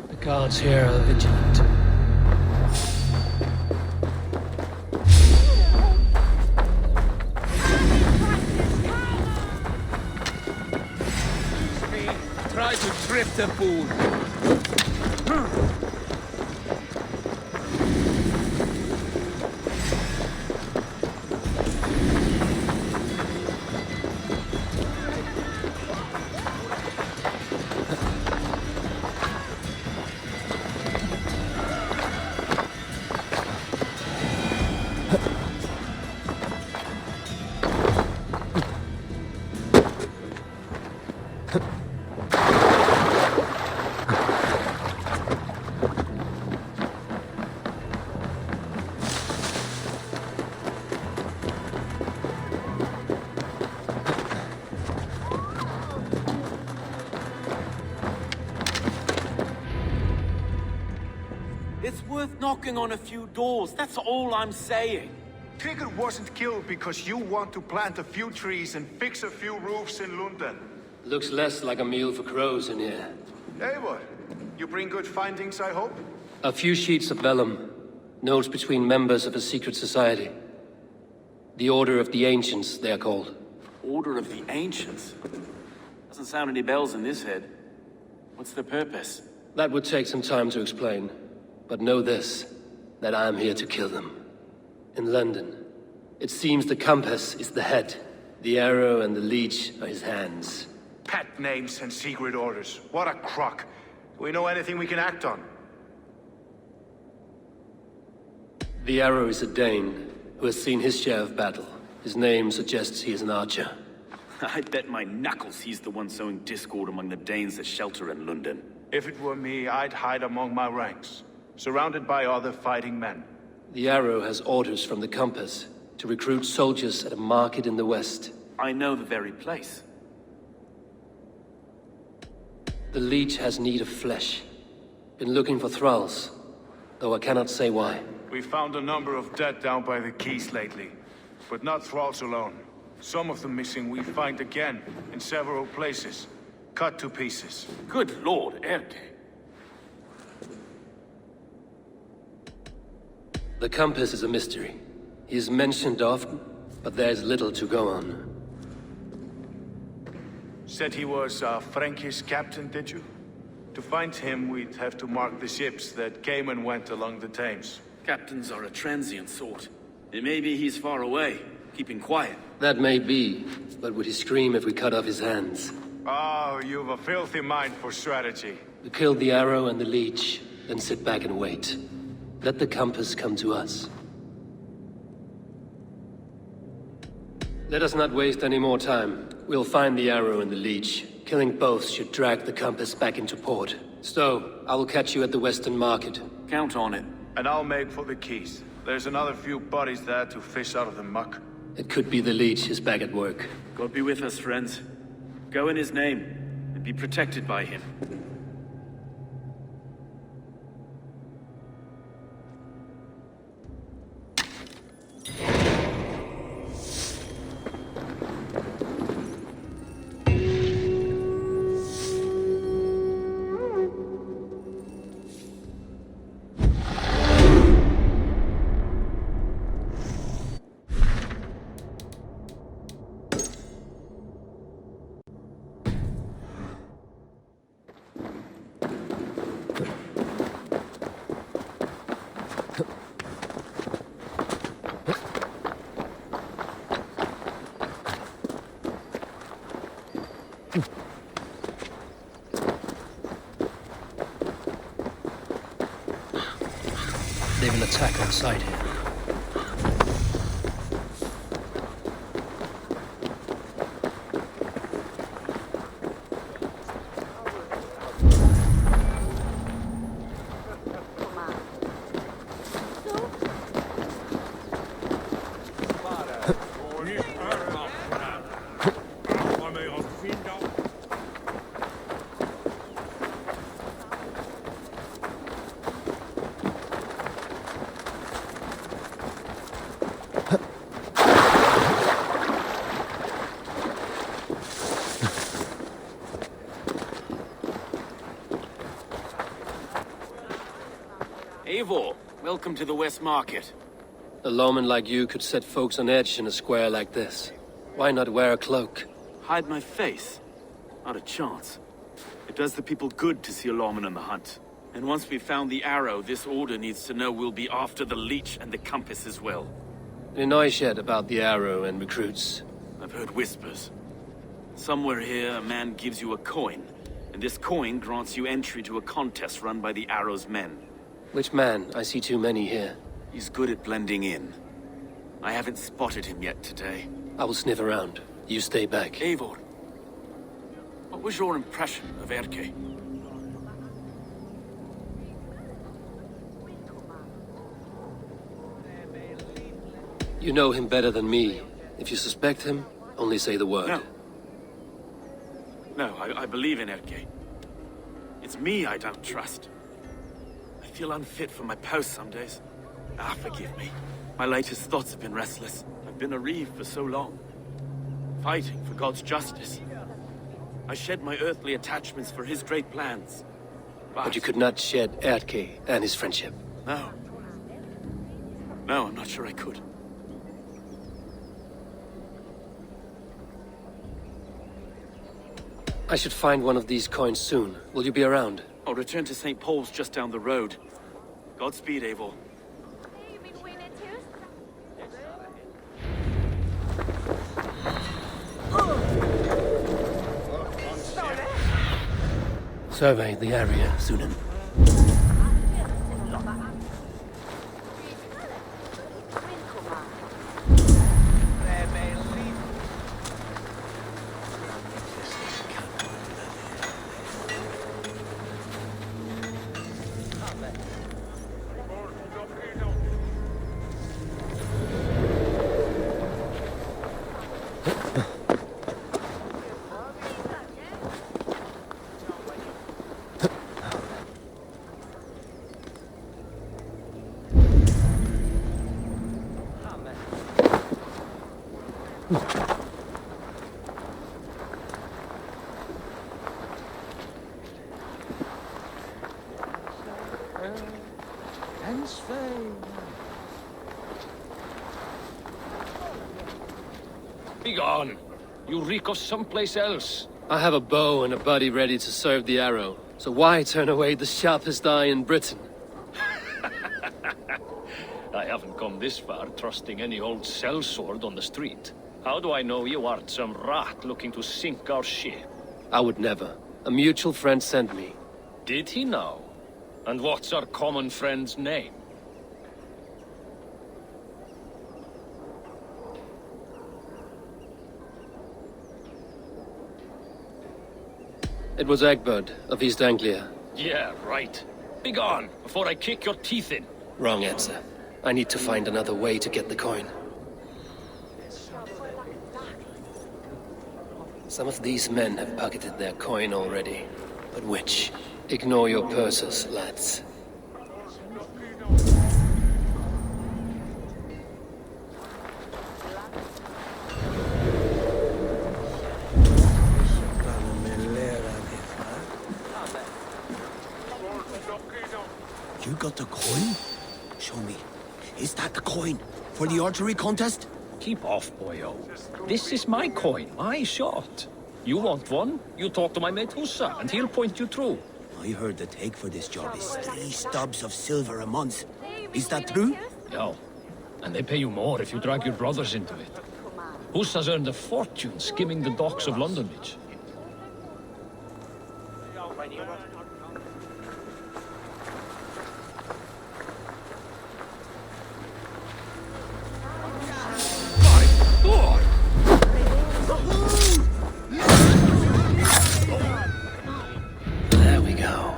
The guards here are vigilant. Try to trip the fool. It's worth knocking on a few doors, that's all I'm saying. Trigger wasn't killed because you want to plant a few trees and fix a few roofs in London. Looks less like a meal for crows in here. Eivor, you bring good findings, I hope? A few sheets of vellum. Notes between members of a secret society. The Order of the Ancients, they are called. Order of the Ancients? Doesn't sound any bells in this head. What's the purpose? That would take some time to explain. But know this, that I am here to kill them. In London, it seems the Compass is the head. The arrow and the leech are his hands. Pet names and secret orders. What a crock. Do we know anything we can act on? The arrow is a Dane, who has seen his share of battle. His name suggests he is an archer. I bet my knuckles he's the one sowing discord among the Danes that shelter in London. If it were me, I'd hide among my ranks, surrounded by other fighting men. The arrow has orders from the Compass to recruit soldiers at a market in the west. I know the very place. The leech has need of flesh. Been looking for thralls, though I cannot say why. We found a number of dead down by the quays lately, but not thralls alone. Some of the missing we find again in several places, cut to pieces. Good lord, Erke. The Compass is a mystery. He is mentioned often, but there is little to go on. Said he was a Frankish captain, did you? To find him, we'd have to mark the ships that came and went along the Thames. Captains are a transient sort. It may be he's far away, keeping quiet. That may be, but would he scream if we cut off his hands? Oh, you've a filthy mind for strategy. We kill the arrow and the leech, then sit back and wait. Let the Compass come to us. Let us not waste any more time. We'll find the arrow and the leech. Killing both should drag the Compass back into port. Stowe, I will catch you at the Western Market. Count on it. And I'll make for the quays. There's another few bodies there to fish out of the muck. It could be the Leech is back at work. God be with us, friends. Go in his name, and be protected by him. They will attack on sight here. Eivor, welcome to the West Market. A lawman like you could set folks on edge in a square like this. Why not wear a cloak? Hide my face? Not a chance. It does the people good to see a lawman on the hunt. And once we've found the arrow, this order needs to know we'll be after the leech and the compass as well. Any noise yet about the arrow and recruits? I've heard whispers. Somewhere here, a man gives you a coin, and this coin grants you entry to a contest run by the arrow's men. Which man? I see too many here. He's good at blending in. I haven't spotted him yet today. I will sniff around. You stay back. Eivor, what was your impression of Erke? You know him better than me. If you suspect him, only say the word. No. No, I believe in Erke. It's me I don't trust. I feel unfit for my post some days. Forgive me. My latest thoughts have been restless. I've been a reeve for so long. Fighting for God's justice. I shed my earthly attachments for his great plans. But you could not shed Erke and his friendship. No. No, I'm not sure I could. I should find one of these coins soon. Will you be around? I'll return to St. Paul's just down the road. Godspeed, Eivor. Survey the area, Sunan. Begone! You reek of someplace else. I have a bow and a buddy ready to serve the arrow. So why turn away the sharpest eye in Britain? I haven't come this far trusting any old sellsword on the street. How do I know you aren't some rat looking to sink our ship? I would never. A mutual friend sent me. Did he now? And what's our common friend's name? It was Egbert of East Anglia. Yeah, right. Begone, before I kick your teeth in. Wrong answer. I need to find another way to get the coin. Some of these men have pocketed their coin already. But which? Ignore your purses, lads. You got the coin? Show me. Is that the coin? For the archery contest? Keep off, boyo. This is my coin, my shot. You want one? You talk to my mate Hussa, and he'll point you through. I heard the take for this job is 3 stubs of silver a month. Is that true? Yeah. And they pay you more if you drag your brothers into it. Hussa's earned a fortune skimming the docks of London Bridge. There we go.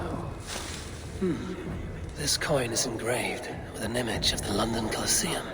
This coin is engraved with an image of the London Colosseum.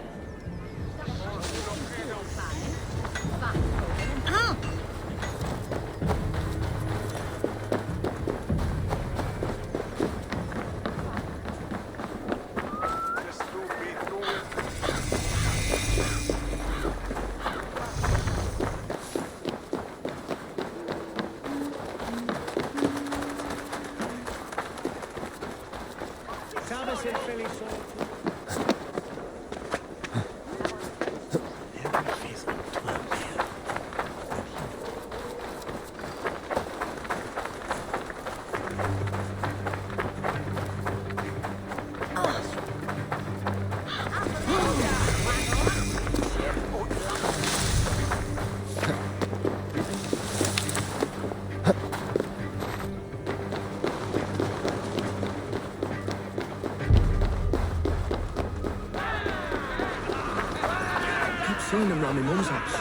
Seen them round my mum's house.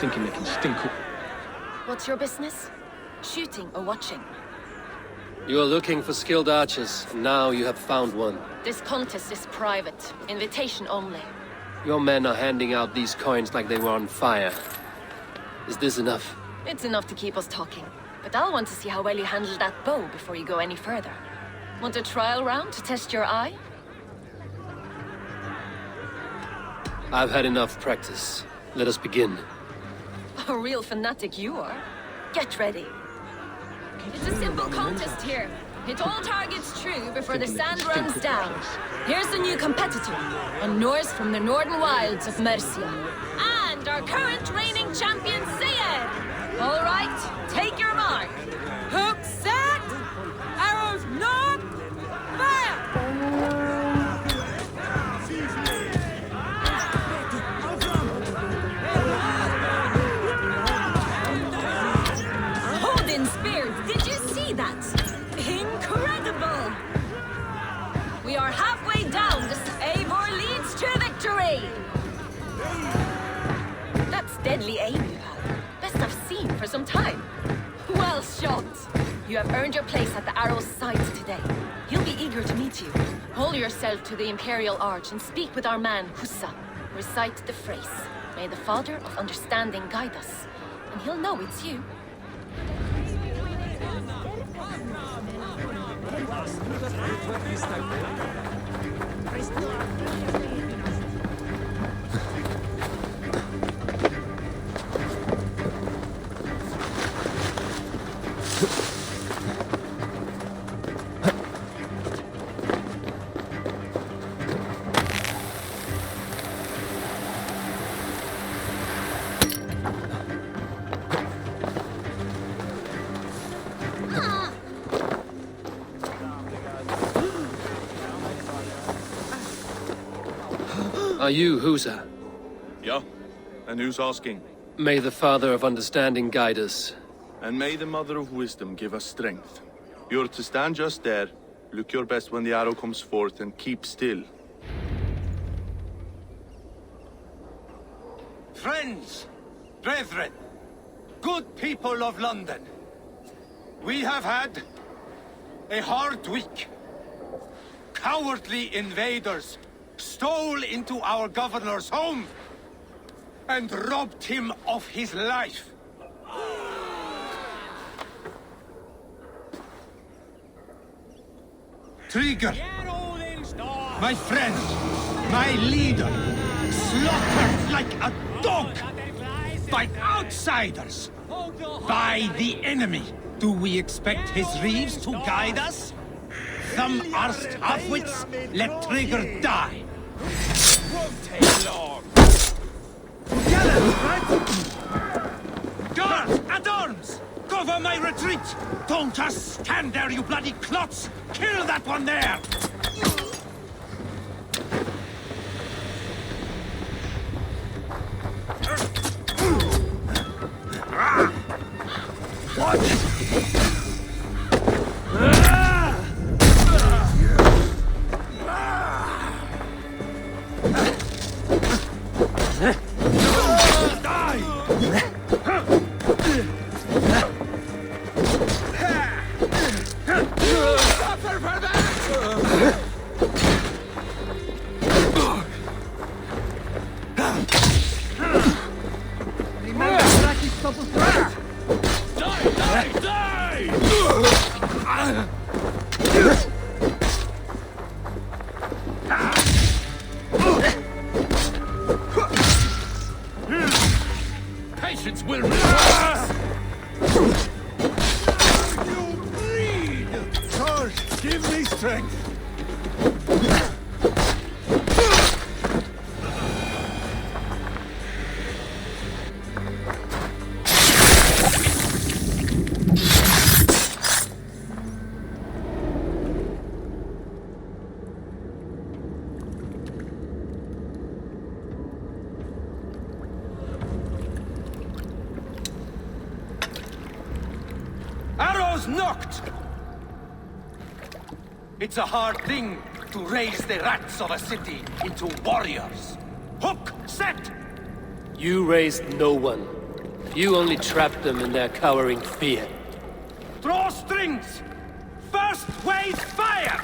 Thinking they can stink up. What's your business? Shooting or watching? You are looking for skilled archers, and now you have found one. This contest is private. Invitation only. Your men are handing out these coins like they were on fire. Is this enough? It's enough to keep us talking. But I'll want to see how well you handle that bow before you go any further. Want a trial round to test your eye? I've had enough practice. Let us begin. A real fanatic you are. Get ready. It's a simple contest here. Hit all targets true before the sand runs down. Here's the new competitor, a Norse from the northern wilds of Mercia. And our current reigning champion, Sayed. All right, take your mark. Hook set, arrows knocked, fire! Did you see that? Incredible! We are halfway down. This Eivor leads to victory! That's deadly aim you have. Best I've seen for some time. Well shot! You have earned your place at the arrow's side today. He'll be eager to meet you. Hold yourself to the Imperial Arch and speak with our man, Hussa. Recite the phrase. May the Father of Understanding guide us. And he'll know it's you. Are you Husa? Yeah, and who's asking? May the Father of Understanding guide us. And may the Mother of Wisdom give us strength. You're to stand just there, look your best when the arrow comes forth, and keep still. Friends, brethren, good people of London, we have had a hard week. Cowardly invaders stole into our governor's home and robbed him of his life. Trigger, my friend, my leader, slaughtered like a dog by outsiders, by the enemy. Do we expect his reeves to guide us? Some arsed halfwits, let Trigger die. Won't take long. Gallant, right? Guards, at arms! Cover my retreat! Don't just stand there, you bloody clots! Kill that one there! What? Patience will reverse! You bleed! Charge! Give me strength! Arrows knocked! It's a hard thing to raise the rats of a city into warriors. Hook, set! You raised no one. You only trapped them in their cowering fear. Draw strings! First wave fire!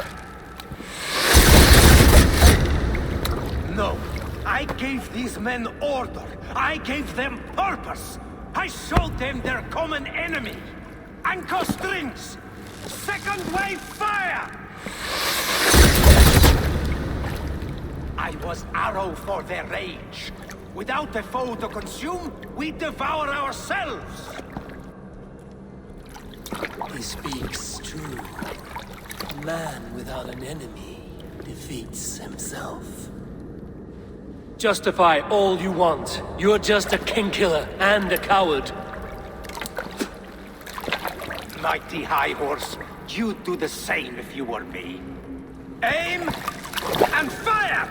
No, I gave these men order. I gave them purpose. I showed them their common enemy. Anchor strings! Second wave fire! I was arrow for their rage. Without a foe to consume, we devour ourselves! He speaks true. A man without an enemy defeats himself. Justify all you want. You're just a king-killer and a coward. Mighty High Horse, you'd do the same if you were me. Aim and fire!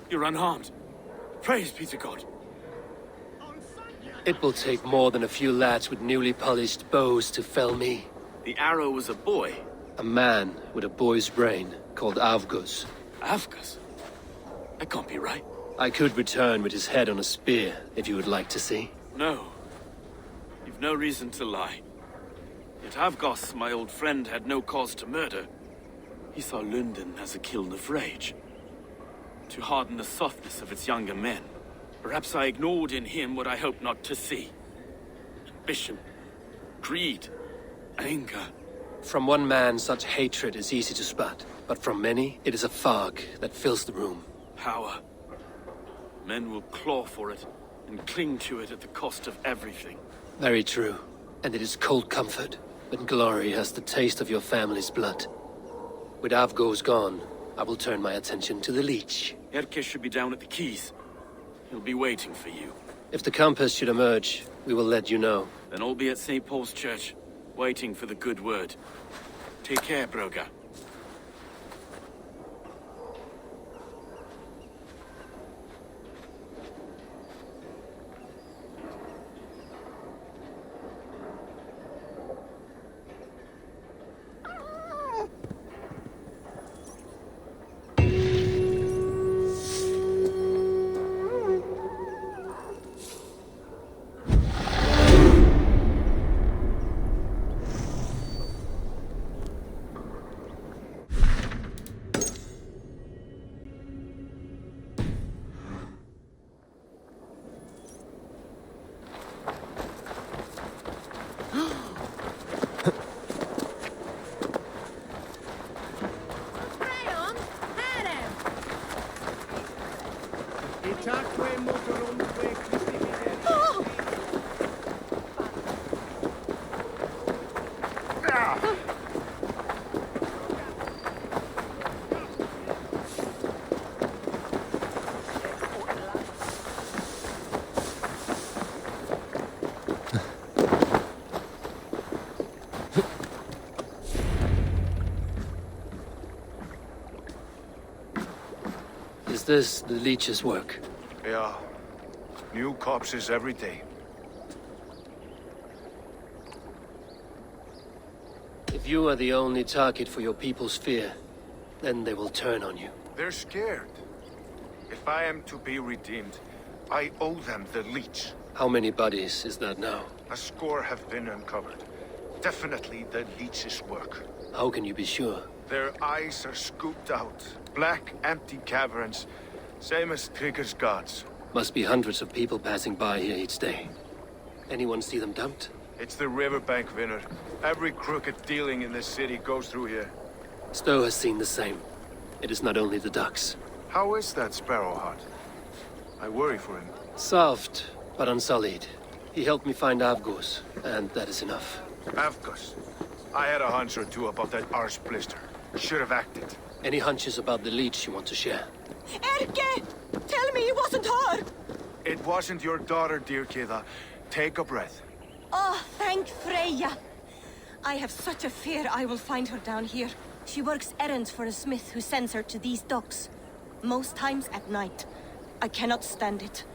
You're unharmed. Praise be to God. It will take more than a few lads with newly polished bows to fell me. The arrow was a boy. A man with a boy's brain, called Avgus. Avgus? That can't be right. I could return with his head on a spear, if you would like to see. No. You've no reason to lie. Yet Avgos, my old friend, had no cause to murder. He saw London as a kiln of rage. To harden the softness of its younger men. Perhaps I ignored in him what I hoped not to see. Ambition, greed, anger. From one man, such hatred is easy to spot, but from many, it is a fog that fills the room. Power. Men will claw for it, and cling to it at the cost of everything. Very true. And it is cold comfort when glory has the taste of your family's blood. With Avgo's gone, I will turn my attention to the Leech. Erke should be down at the quays. He'll be waiting for you. If the Compass should emerge, we will let you know. Then I'll be at St. Paul's Church, waiting for the good word. Take care, Broga. Is this the Leech's work? Yeah. New corpses every day. If you are the only target for your people's fear, then they will turn on you. They're scared. If I am to be redeemed, I owe them the Leech. How many bodies is that now? A score have been uncovered. Definitely the Leech's work. How can you be sure? Their eyes are scooped out. Black, empty caverns. Same as Trigger's gods. Must be hundreds of people passing by here each day. Anyone see them dumped? It's the riverbank, Vinner. Every crooked dealing in this city goes through here. Stowe has seen the same. It is not only the ducks. How is that Sparrowheart? I worry for him. Soft, but unsullied. He helped me find Avgos, and that is enough. Avgos. I had a hunch or two about that arse blister. Should have acted. Any hunches about the Leech you want to share? Erke! Tell me it wasn't her! It wasn't your daughter, dear Kida. Take a breath. Oh, thank Freya. I have such a fear I will find her down here. She works errands for a smith who sends her to these docks. Most times at night. I cannot stand it.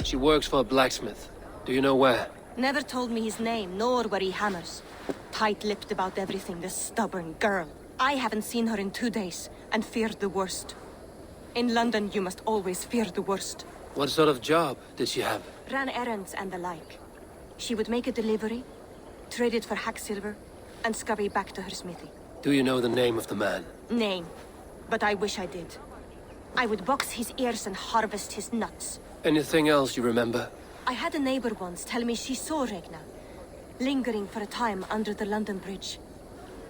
She works for a blacksmith. Do you know where? Never told me his name, nor where he hammers. Tight-lipped about everything, this stubborn girl. I haven't seen her in 2 days, and feared the worst. In London, you must always fear the worst. What sort of job did she have? Ran errands and the like. She would make a delivery, trade it for hack silver, and scurry back to her smithy. Do you know the name of the man? Name. But I wish I did. I would box his ears and harvest his nuts. Anything else you remember? I had a neighbor once tell me she saw Regna, lingering for a time under the London Bridge.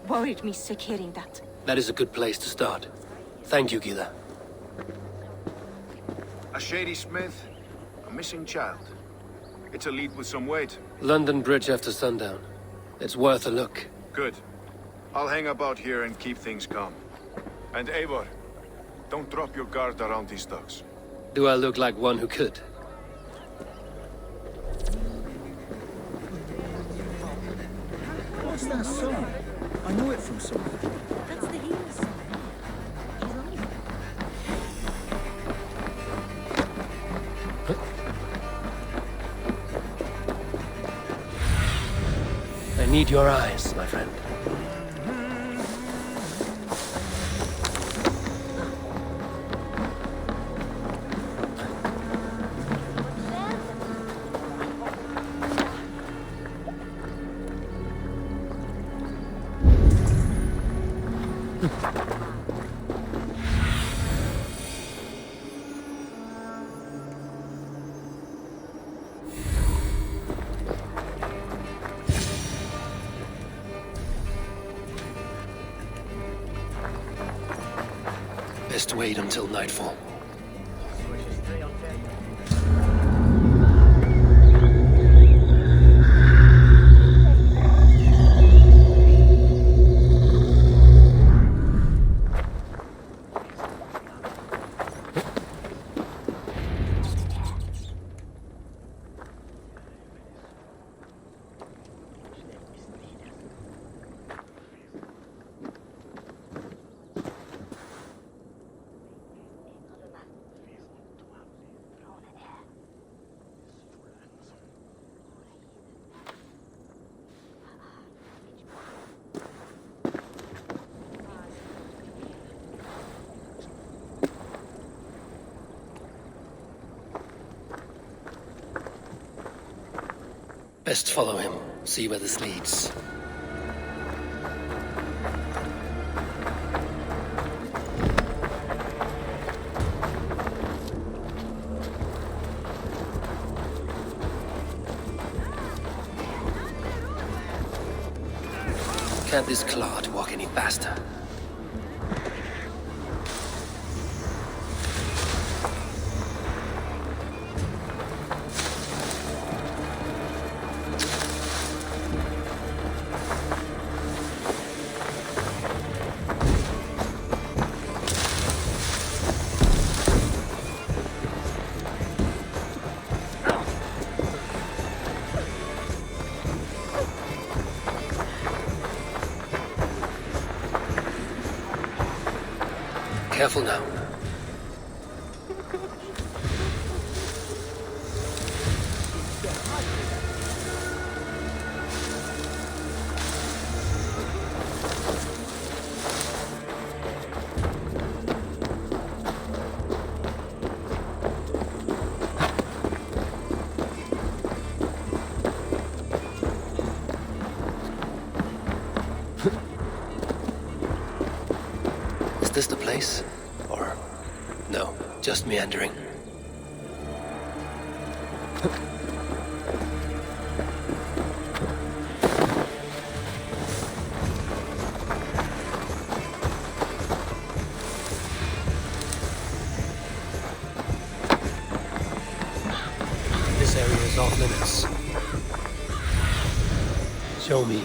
Worried me sick hearing that. That is a good place to start. Thank you, Gila. A shady smith, a missing child. It's a lead with some weight. London Bridge after sundown. It's worth a look. Good. I'll hang about here and keep things calm. And Eivor, don't drop your guard around these docks. Do I look like one who could? What's that song? I know it from somewhere. That's the heel song. I need your eyes, my friend. Best wait until nightfall. Best follow him, see where this leads. Can't this clod walk any faster? Careful now. Is this the place? Or no, just meandering? This area is off limits. Show me.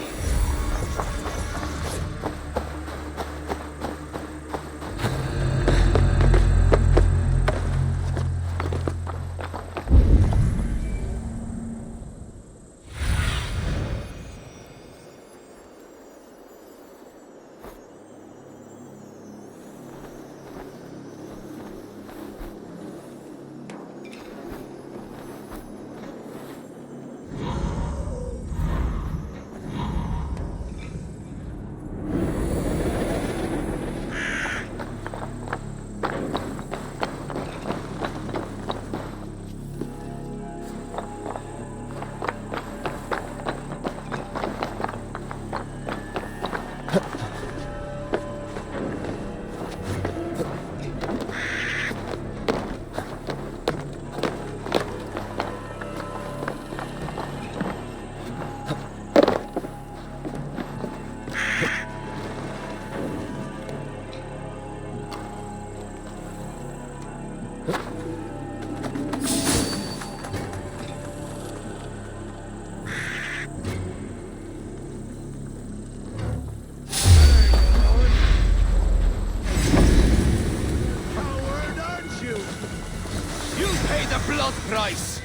Blood price!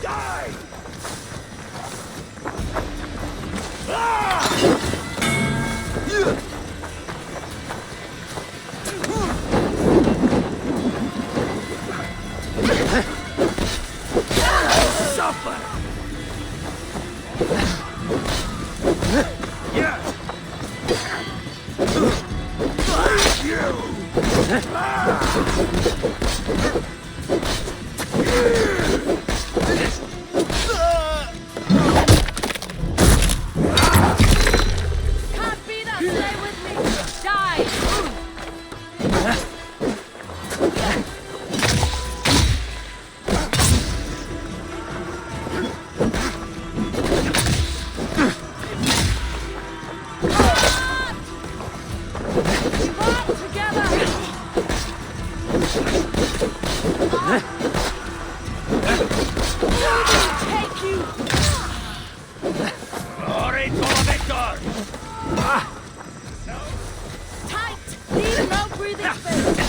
Die! Suffer! Yes! Can't beat us! Stay with me! Die! Glory to the victor! Tight! Leave no breathing space!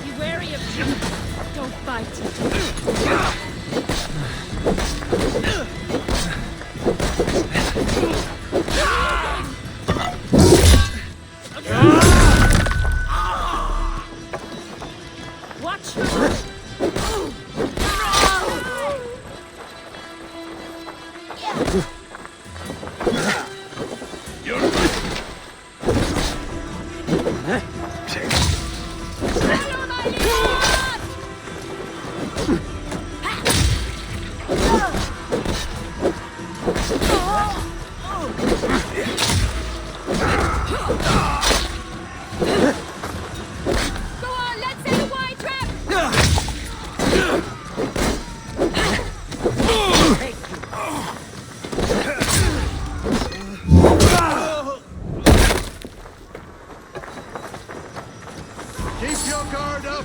Be wary of you! Don't bite! Keep your guard up!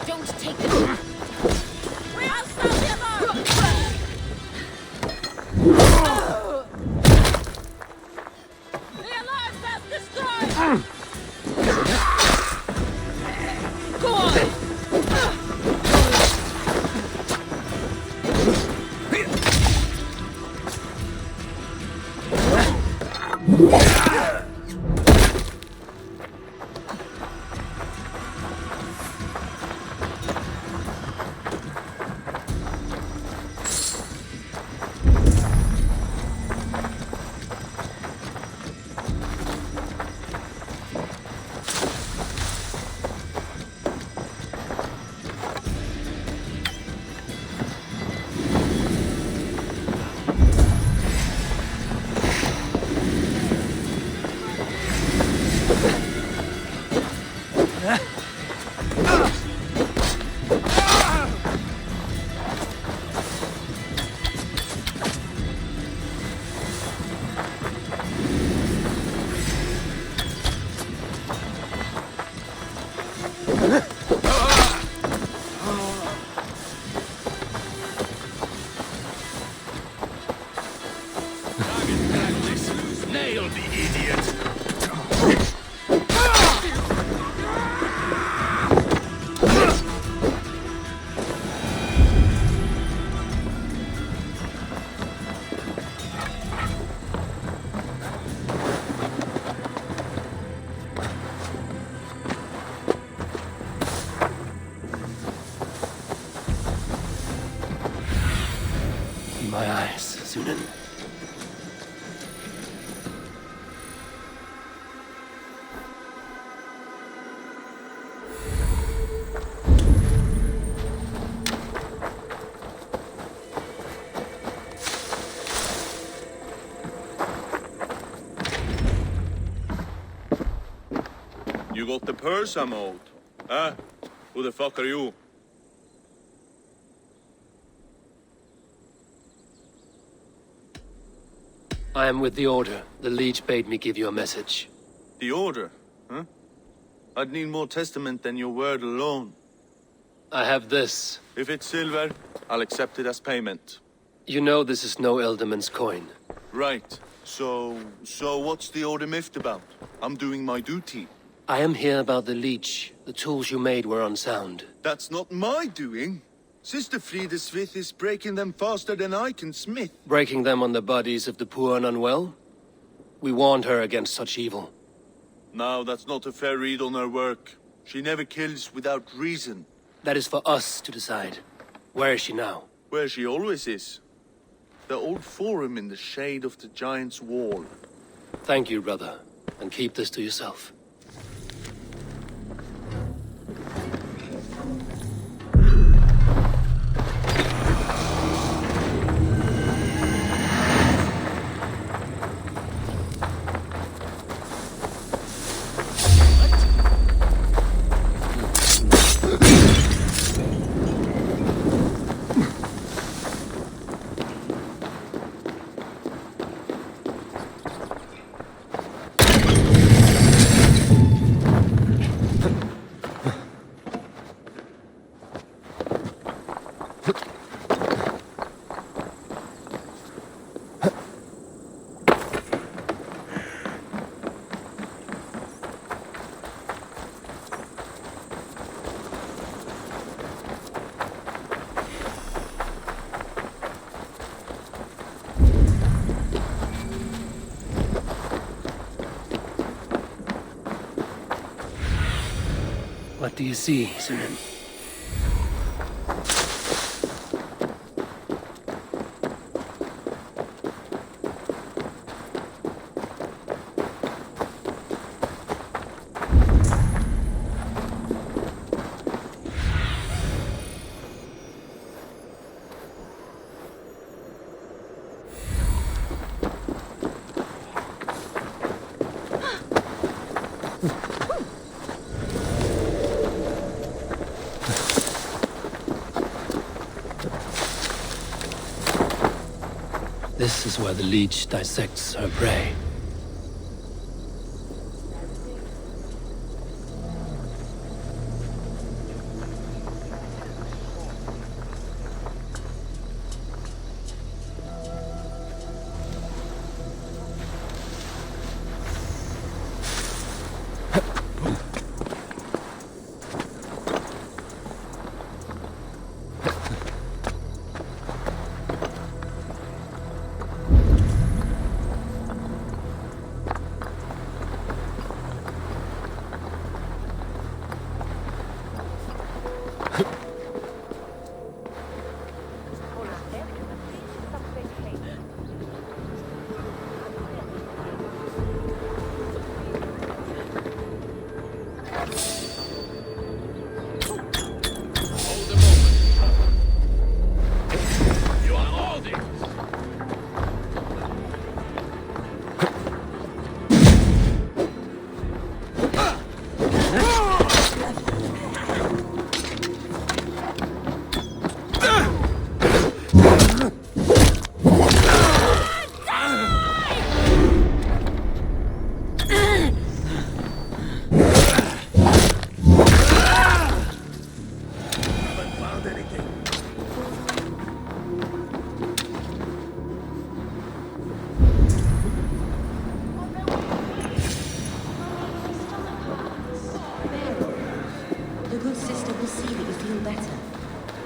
Don't take it. I'll stop him! The alarm has destroyed! Go on! Nail the idiot! Be my eyes, Sunan. You got the purse I'm owed? Huh? Who the fuck are you? I am with the Order. The Leech bade me give you a message. The Order? Huh? I'd need more testament than your word alone. I have this. If it's silver, I'll accept it as payment. You know this is no Elderman's coin. Right. So what's the Order miffed about? I'm doing my duty. I am here about the Leech. The tools you made were unsound. That's not my doing. Sister Frida Smith is breaking them faster than I can smith. Breaking them on the bodies of the poor and unwell? We warned her against such evil. No, that's not a fair read on her work. She never kills without reason. That is for us to decide. Where is she now? Where she always is. The old forum in the shade of the Giant's Wall. Thank you, brother. And keep this to yourself. What do you see, Sunan? This is where the leech dissects her prey.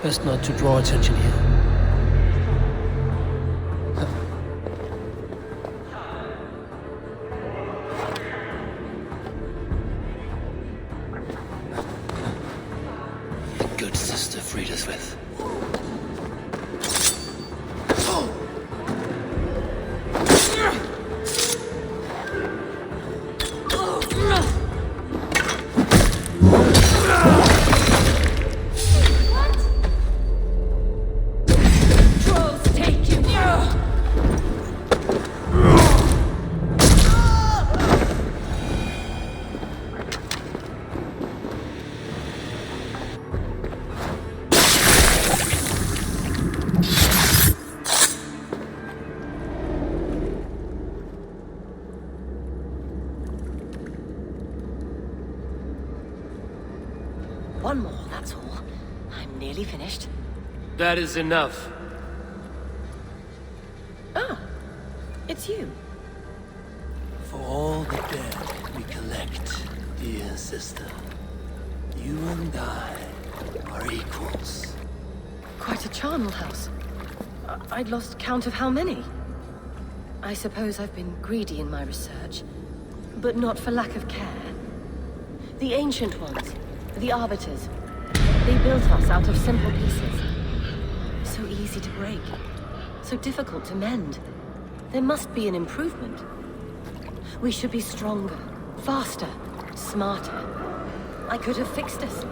Best not to draw attention here. The good sister freed us with. One more, that's all. I'm nearly finished. That is enough. Ah, it's you. For all the dead we collect, dear sister, you and I are equals. Quite a charnel house. I'd lost count of how many. I suppose I've been greedy in my research, but not for lack of care. The ancient ones, the arbiters, they built us out of simple pieces. So easy to break, so difficult to mend. There must be an improvement. We should be stronger, faster, smarter. I could have fixed us.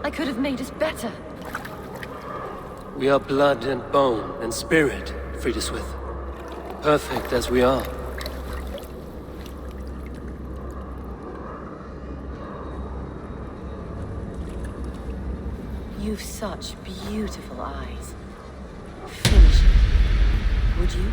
I could have made us better. We are blood and bone and spirit, Friedeswith. Perfect as we are. You've such beautiful eyes. Finish it, would you?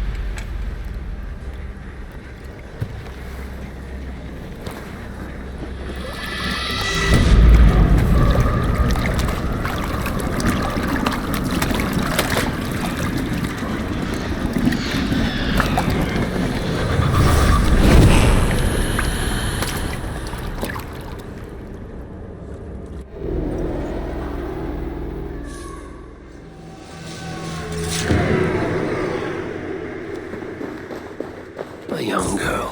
A young girl.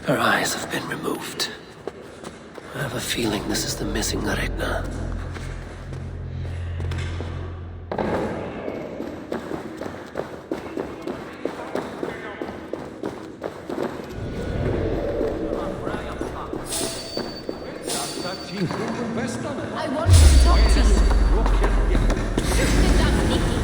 Her eyes have been removed. I have a feeling this is the missing Retna. I want to talk to you. Stop sneaking.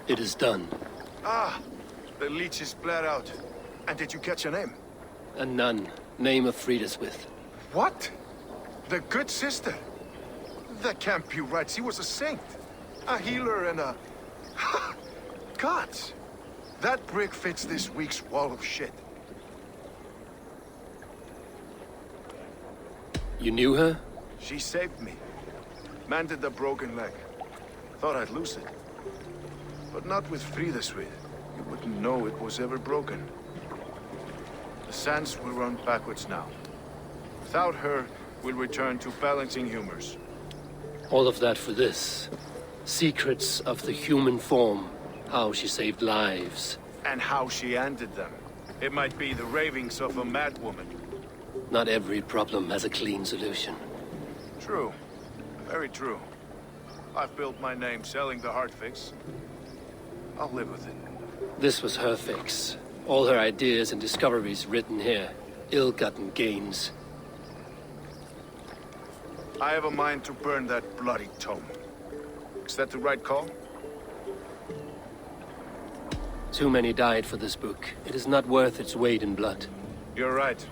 It is done. Ah, the leech is bled out. And did you catch her name? A nun, name of Frideswith. What? The good sister? That can't be right. She was a saint. A healer and a... Gods! That brick fits this week's wall of shit. You knew her? She saved me. Mended the broken leg. Thought I'd lose it. But not with Frideswith. You wouldn't know it was ever broken. The sands will run backwards now. Without her, we'll return to balancing humors. All of that for this. Secrets of the human form. How she saved lives. And how she ended them. It might be the ravings of a madwoman. Not every problem has a clean solution. True. Very true. I've built my name selling the heart fix. I'll live with it. This was her fix. All her ideas and discoveries written here. Ill-gotten gains. I have a mind to burn that bloody tome. Is that the right call? Too many died for this book. It is not worth its weight in blood. You're right.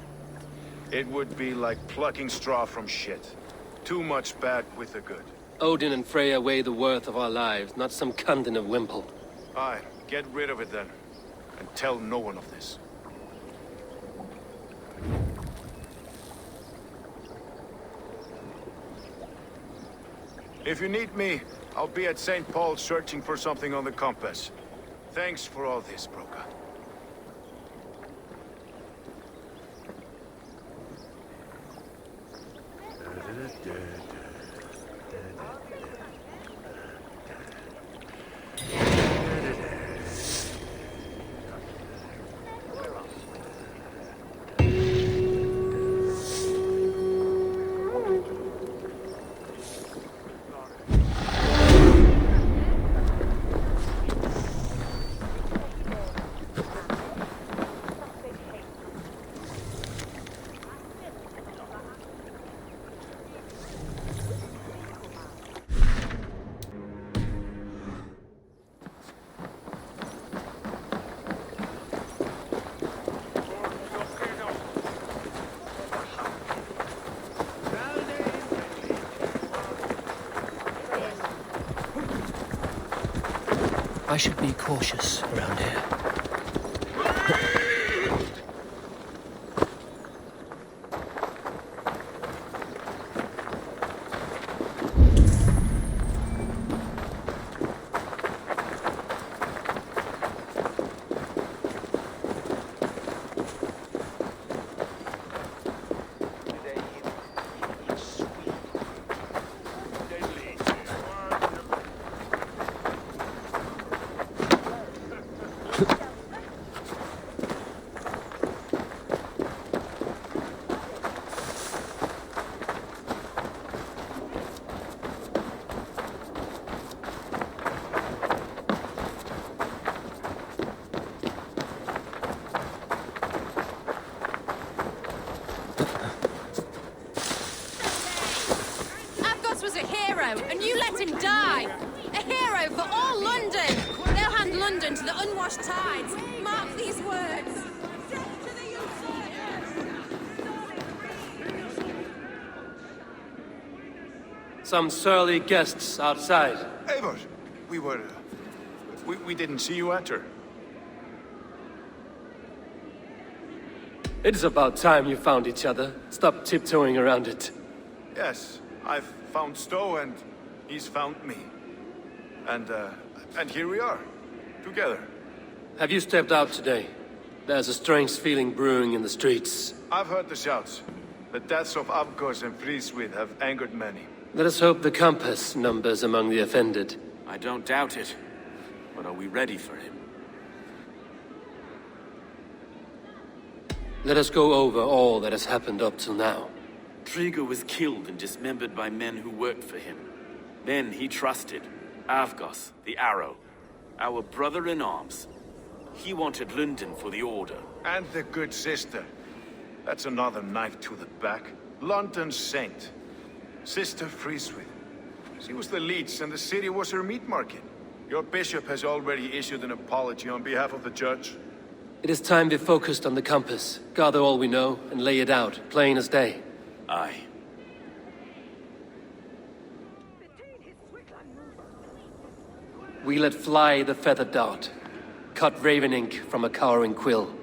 It would be like plucking straw from shit. Too much bad with the good. Odin and Freya weigh the worth of our lives, not some cunt in a wimple. Aye, get rid of it then. And tell no one of this. If you need me, I'll be at St. Paul's searching for something on the compass. Thanks for all this, Broca. I should be cautious around here. Avgos was a hero, and you let him die! A hero for all London! They'll hand London to the unwashed tides! Mark these words! Some surly guests outside. Eivor, we didn't see you enter. It's about time you found each other. Stop tiptoeing around it. Yes, I've found Stowe and he's found me. And here we are, together. Have you stepped out today? There's a strange feeling brewing in the streets. I've heard the shouts. The deaths of Avgos and Friswith have angered many. Let us hope the compass numbers among the offended. I don't doubt it. But are we ready for him? Let us go over all that has happened up till now. Trigo was killed and dismembered by men who worked for him. Men he trusted. Avgos, the Arrow. Our brother-in-arms. He wanted London for the Order. And the good sister. That's another knife to the back. London's saint. Sister Friswith. She was the leech and the city was her meat market. Your bishop has already issued an apology on behalf of the judge. It is time we focused on the compass, gather all we know, and lay it out, plain as day. Aye. We let fly the feathered dart, cut raven ink from a cowering quill.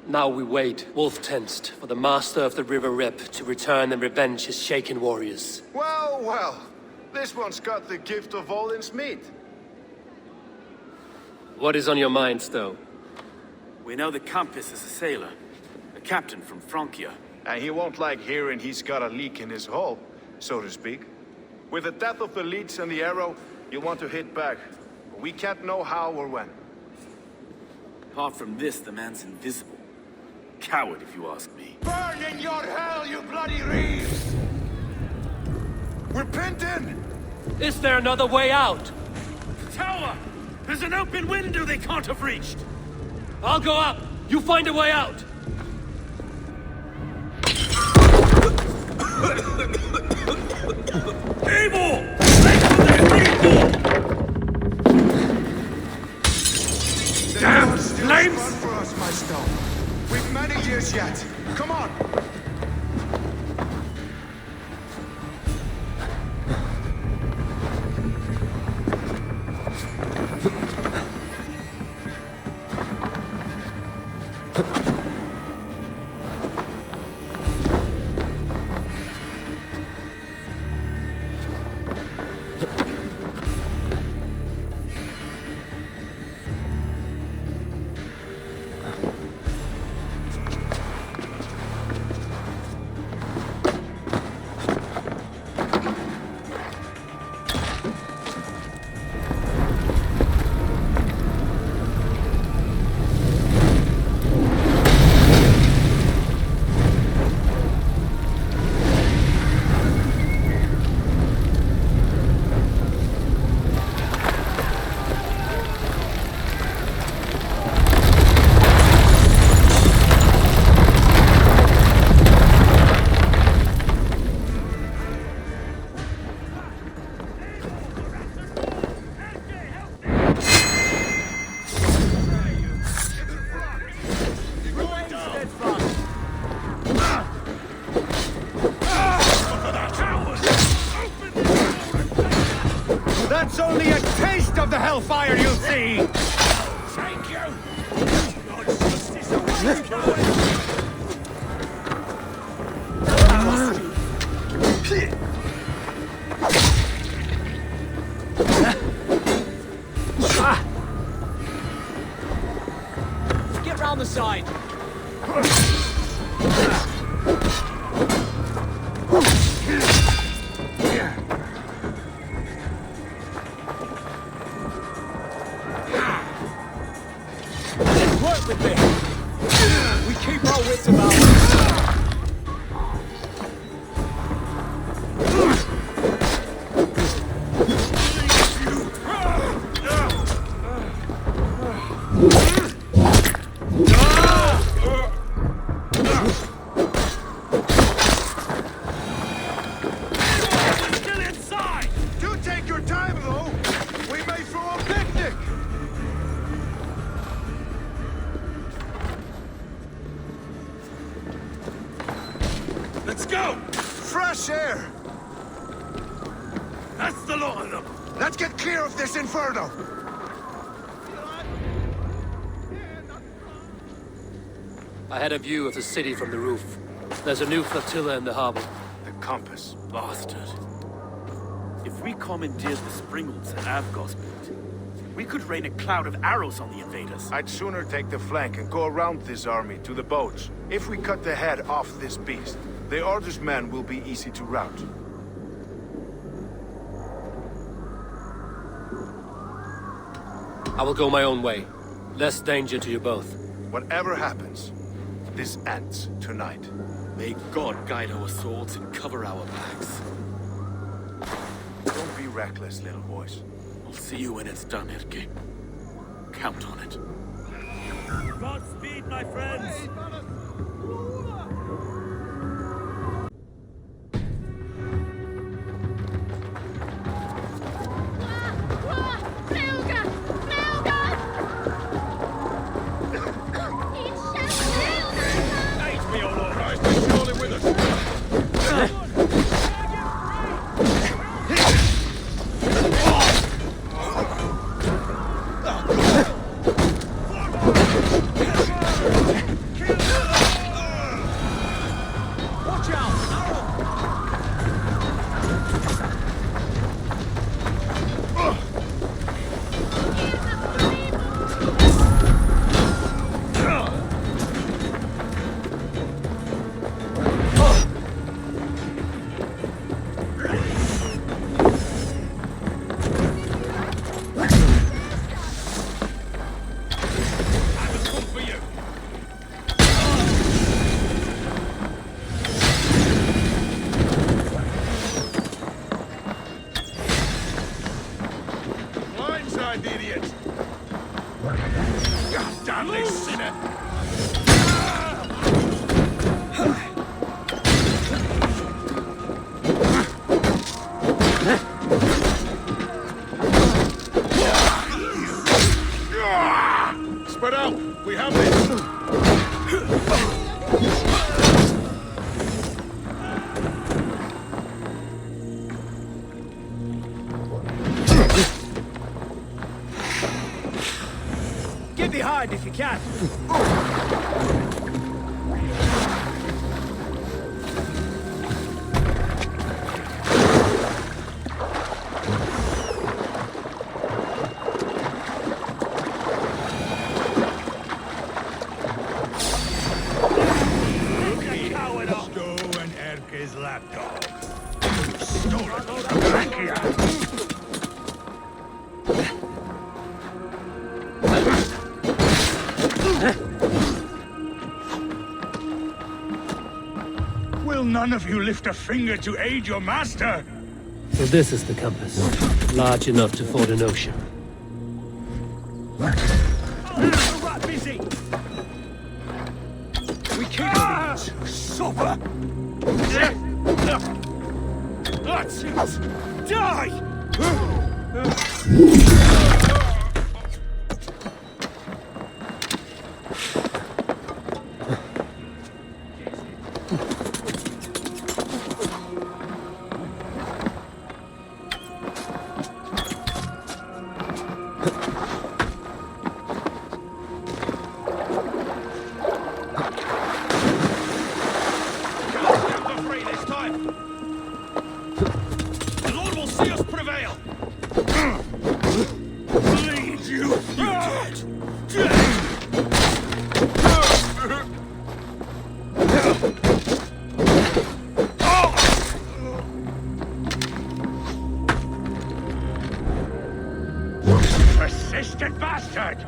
Now we wait, wolf-tensed, for the master of the River Rep to return and revenge his shaken warriors. Well, well. This one's got the gift of Volin's meat. What is on your mind, Stowe? We know the compass is a sailor. A captain from Francia. And he won't like hearing he's got a leak in his hull, so to speak. With the death of the leech and the arrow, you want to hit back. We can't know how or when. Apart from this, the man's invisible. Coward, if you ask me. Burn in your hell, you bloody reeves! We're pinned in! Is there another way out? Tower! There's an open window they can't have reached! I'll go up! You find a way out! Evil! Make for the Damn flames! For us, my Stone. We've many years yet. Come on! That's only a taste of the hellfire you'll see! Thank you! Get round the side. Work with me! We keep Let's go! Fresh air! That's the lot of them! Let's get clear of this inferno! I had a view of the city from the roof. There's a new flotilla in the harbor. The compass. Bastard. If we commandeered the Springles and Avgosbit, we could rain a cloud of arrows on the invaders. I'd sooner take the flank and go around this army to the boats. If we cut the head off this beast, the Order's men will be easy to rout. I will go my own way. Less danger to you both. Whatever happens, this ends tonight. May God guide our swords and cover our backs. Don't be reckless, little boys. I'll see you when it's done, Erke. Count on it. Godspeed, my friends! Spread out! We have this! Get behind if you can! Will none of you lift a finger to aid your master? So this is the compass. Large enough to ford an ocean. Right busy! We keep supper! That's it! Die! Persistent bastard!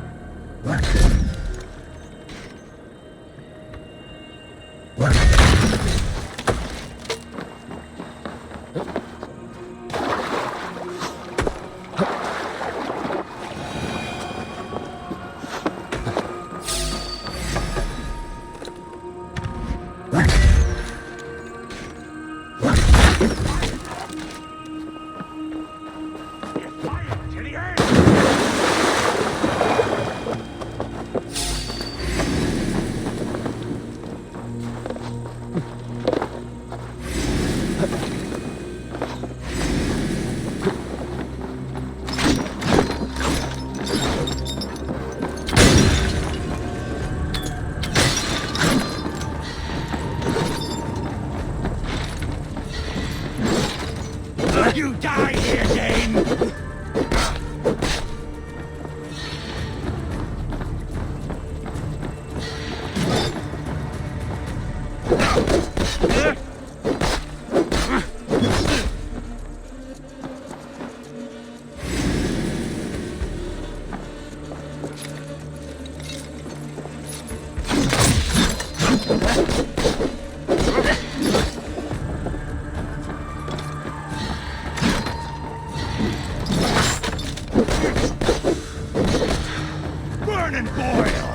Burn and boil!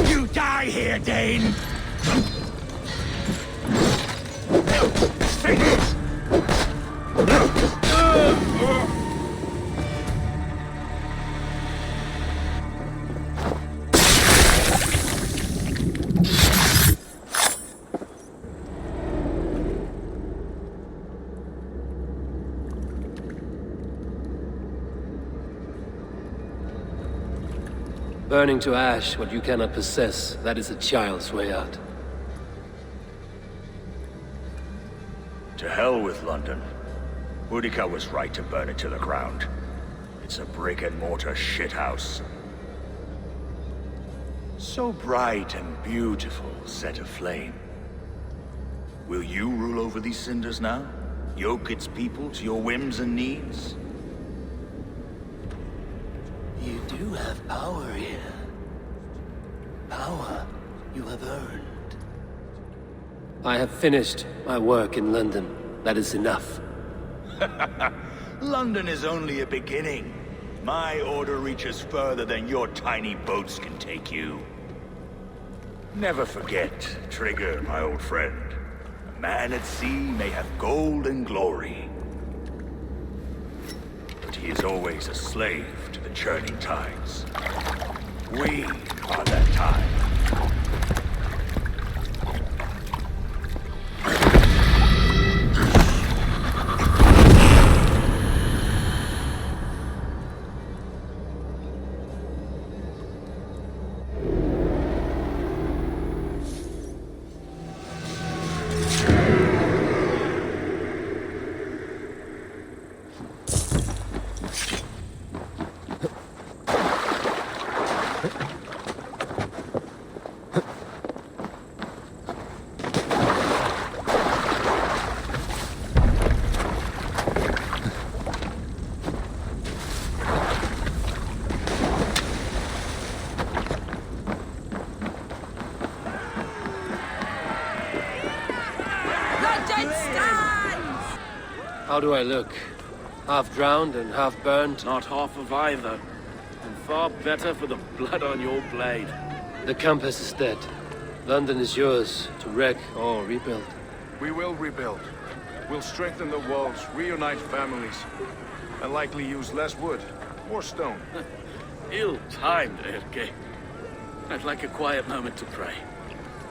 You die here, Dane! Burning to ash what you cannot possess, that is a child's way out. To hell with London. Boudica was right to burn it to the ground. It's a brick-and-mortar shithouse. So bright and beautiful, set aflame. Will you rule over these cinders now? Yoke its people to your whims and needs? You do have power here. Power you have earned. I have finished my work in London. That is enough. London is only a beginning. My order reaches further than your tiny boats can take you. Never forget, Trigger, my old friend. A man at sea may have gold and glory, but he is always a slave to the churning tides. We are that tide. How do I look? Half drowned and half burned? Not half of either. And far better for the blood on your blade. The Compass is dead. London is yours, to wreck or rebuild. We will rebuild. We'll strengthen the walls, reunite families, and likely use less wood, more stone. Ill-timed, Erke. I'd like a quiet moment to pray.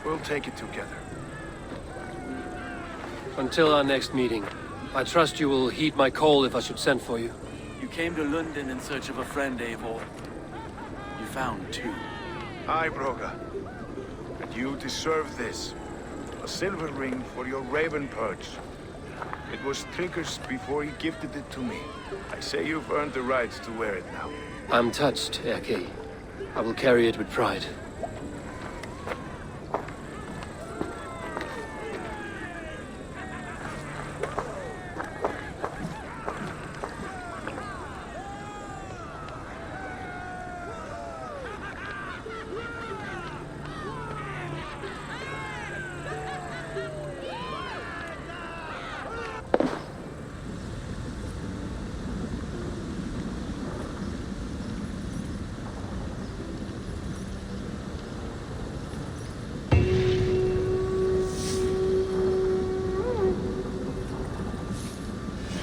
We'll take it together. Until our next meeting, I trust you will heed my call if I should send for you. You came to London in search of a friend, Eivor. You found two. Aye, Broga. And you deserve this. A silver ring for your raven perch. It was Trigger's before he gifted it to me. I say you've earned the right to wear it now. I'm touched, Erke. I will carry it with pride.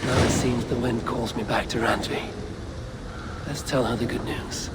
Now it seems the wind calls me back to Randvi. Let's tell her the good news.